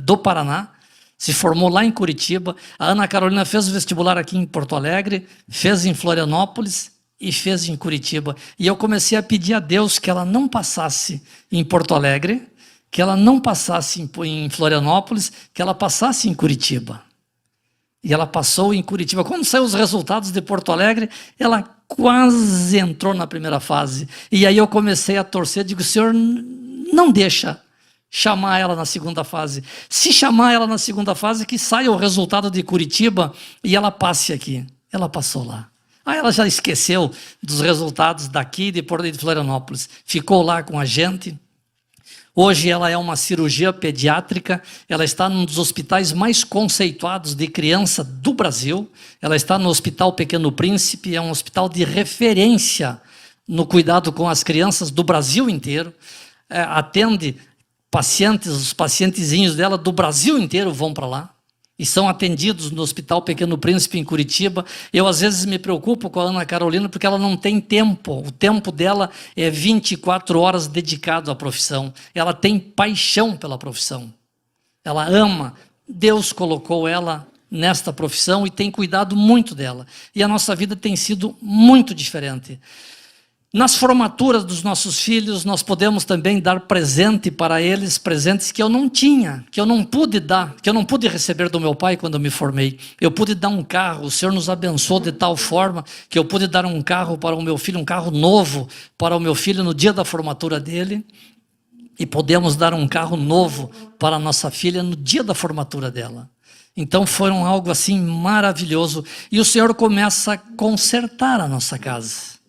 do Paraná, se formou lá em Curitiba. A Ana Carolina fez o vestibular aqui em Porto Alegre, fez em Florianópolis e fez em Curitiba. E eu comecei a pedir a Deus que ela não passasse em Porto Alegre, que ela não passasse em Florianópolis, que ela passasse em Curitiba. E ela passou em Curitiba. Quando saiu os resultados de Porto Alegre, ela quase entrou na primeira fase. E aí eu comecei a torcer, digo: Senhor, não deixa chamar ela na segunda fase. Se chamar ela na segunda fase, que saia o resultado de Curitiba e ela passe aqui. Ela passou lá. Aí ela já esqueceu dos resultados daqui de Florianópolis. Ficou lá com a gente. Hoje ela é uma cirurgia pediátrica, ela está num dos hospitais mais conceituados de criança do Brasil. Ela está no Hospital Pequeno Príncipe, é um hospital de referência no cuidado com as crianças do Brasil inteiro. Atende pacientes, os pacientezinhos dela do Brasil inteiro vão para lá e são atendidos no Hospital Pequeno Príncipe em Curitiba. Eu às vezes me preocupo com a Ana Carolina porque ela não tem tempo. O tempo dela é 24 horas dedicado à profissão. Ela tem paixão pela profissão. Ela ama. Deus colocou ela nesta profissão e tem cuidado muito dela. E a nossa vida tem sido muito diferente. Nas formaturas dos nossos filhos, nós podemos também dar presente para eles, presentes que eu não tinha, que eu não pude dar, que eu não pude receber do meu pai quando eu me formei. Eu pude dar um carro, o Senhor nos abençoou de tal forma que eu pude dar um carro para o meu filho, um carro novo para o meu filho no dia da formatura dele. E podemos dar um carro novo para a nossa filha no dia da formatura dela. Então foram algo assim maravilhoso. E o Senhor começa a consertar a nossa casa.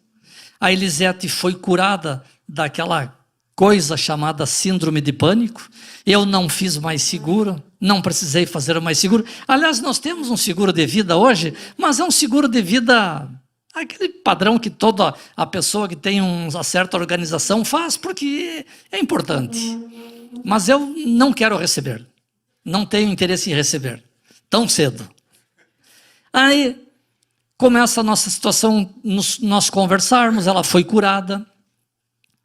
A Elisete foi curada daquela coisa chamada síndrome de pânico. Eu não fiz mais seguro, não precisei fazer mais seguro. Aliás, nós temos um seguro de vida hoje, mas é um seguro de vida, aquele padrão que toda a pessoa que tem uma certa organização faz, porque é importante. Mas eu não quero receber, não tenho interesse em receber, tão cedo. Aí começa a nossa situação, nós conversarmos, ela foi curada.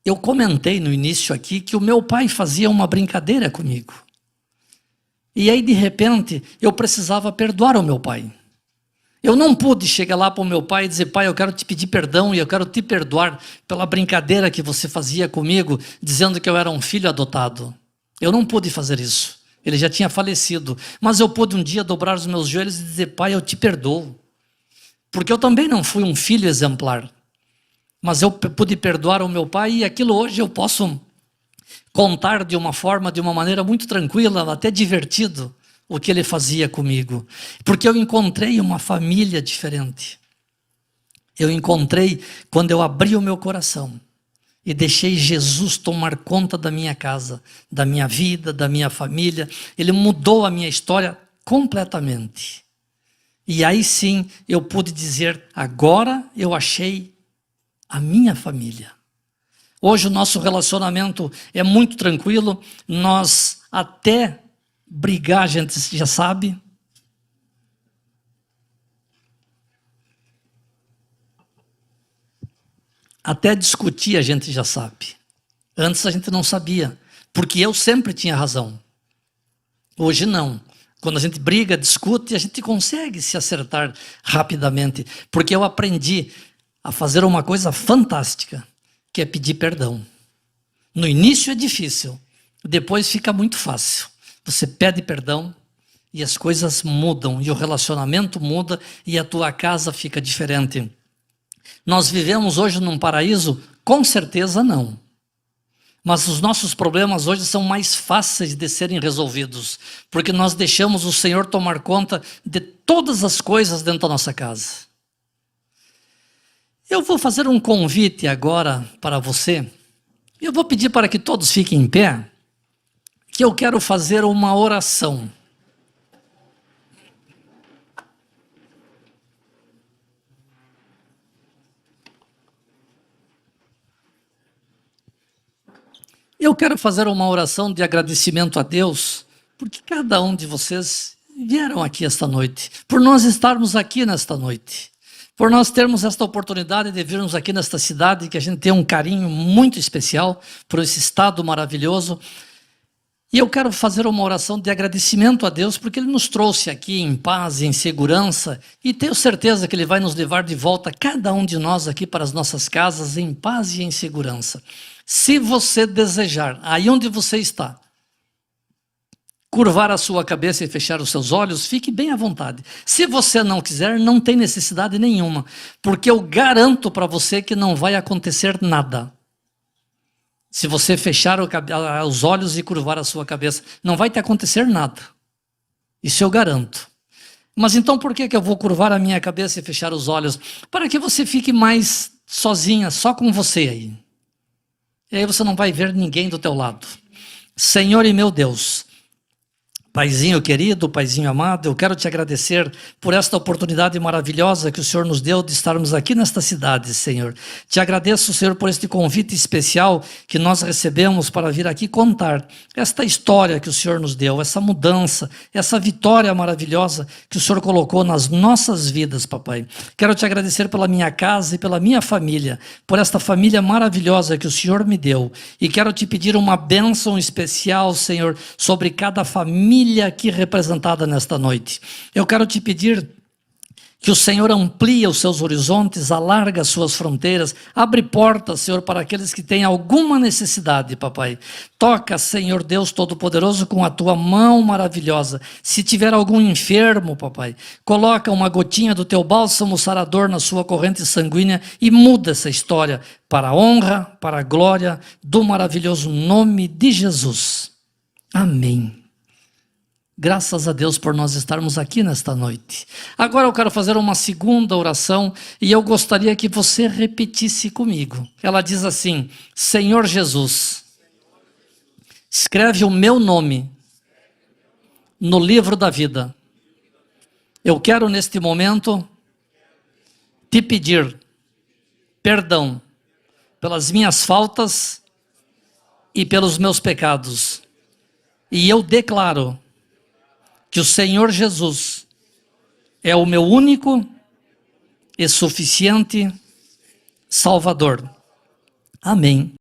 Eu comentei no início aqui que o meu pai fazia uma brincadeira comigo. E aí, de repente, eu precisava perdoar o meu pai. Eu não pude chegar lá para o meu pai e dizer: pai, eu quero te pedir perdão e eu quero te perdoar pela brincadeira que você fazia comigo, dizendo que eu era um filho adotado. Eu não pude fazer isso. Ele já tinha falecido. Mas eu pude um dia dobrar os meus joelhos e dizer: pai, eu te perdoo. Porque eu também não fui um filho exemplar. Mas eu pude perdoar o meu pai e aquilo hoje eu posso contar de uma forma, de uma maneira muito tranquila, até divertido, o que ele fazia comigo. Porque eu encontrei uma família diferente. Eu encontrei quando eu abri o meu coração e deixei Jesus tomar conta da minha casa, da minha vida, da minha família. Ele mudou a minha história completamente. E aí sim eu pude dizer: agora eu achei a minha família. Hoje o nosso relacionamento é muito tranquilo. Nós até brigar a gente já sabe. Até discutir a gente já sabe. Antes a gente não sabia, porque eu sempre tinha razão. Hoje não. Quando a gente briga, discute, a gente consegue se acertar rapidamente. Porque eu aprendi a fazer uma coisa fantástica, que é pedir perdão. No início é difícil, depois fica muito fácil. Você pede perdão e as coisas mudam, e o relacionamento muda, e a tua casa fica diferente. Nós vivemos hoje num paraíso? Com certeza não. Mas os nossos problemas hoje são mais fáceis de serem resolvidos, porque nós deixamos o Senhor tomar conta de todas as coisas dentro da nossa casa. Eu vou fazer um convite agora para você. Eu vou pedir para que todos fiquem em pé, que eu quero fazer uma oração. Eu quero fazer uma oração de agradecimento a Deus, porque cada um de vocês vieram aqui esta noite, por nós estarmos aqui nesta noite, por nós termos esta oportunidade de virmos aqui nesta cidade, que a gente tem um carinho muito especial por esse estado maravilhoso. E eu quero fazer uma oração de agradecimento a Deus, porque Ele nos trouxe aqui em paz e em segurança, e tenho certeza que Ele vai nos levar de volta, cada um de nós aqui, para as nossas casas, em paz e em segurança. Se você desejar, aí onde você está, curvar a sua cabeça e fechar os seus olhos, fique bem à vontade. Se você não quiser, não tem necessidade nenhuma, porque eu garanto para você que não vai acontecer nada. Se você fechar os olhos e curvar a sua cabeça, não vai te acontecer nada. Isso eu garanto. Mas então por que eu vou curvar a minha cabeça e fechar os olhos? Para que você fique mais sozinha, só com você aí. E aí você não vai ver ninguém do teu lado. Senhor e meu Deus, Paizinho querido, Paizinho amado, eu quero te agradecer por esta oportunidade maravilhosa que o Senhor nos deu de estarmos aqui nesta cidade, Senhor. Te agradeço, Senhor, por este convite especial que nós recebemos para vir aqui contar esta história que o Senhor nos deu, essa mudança, essa vitória maravilhosa que o Senhor colocou nas nossas vidas, papai. Quero te agradecer pela minha casa e pela minha família, por esta família maravilhosa que o Senhor me deu. E quero te pedir uma bênção especial, Senhor, sobre cada família aqui representada nesta noite. Eu quero te pedir que o Senhor amplie os seus horizontes, alarga as suas fronteiras, abre portas, Senhor, para aqueles que têm alguma necessidade, papai. Toca, Senhor Deus Todo-Poderoso, com a tua mão maravilhosa. Se tiver algum enfermo, papai, coloca uma gotinha do teu bálsamo sarador na sua corrente sanguínea e muda essa história para a honra, para a glória do maravilhoso nome de Jesus. Amém. Graças a Deus por nós estarmos aqui nesta noite. Agora eu quero fazer uma segunda oração e eu gostaria que você repetisse comigo. Ela diz assim: Senhor Jesus, escreve o meu nome no livro da vida. Eu quero neste momento te pedir perdão pelas minhas faltas e pelos meus pecados. E eu declaro que o Senhor Jesus é o meu único e suficiente Salvador. Amém.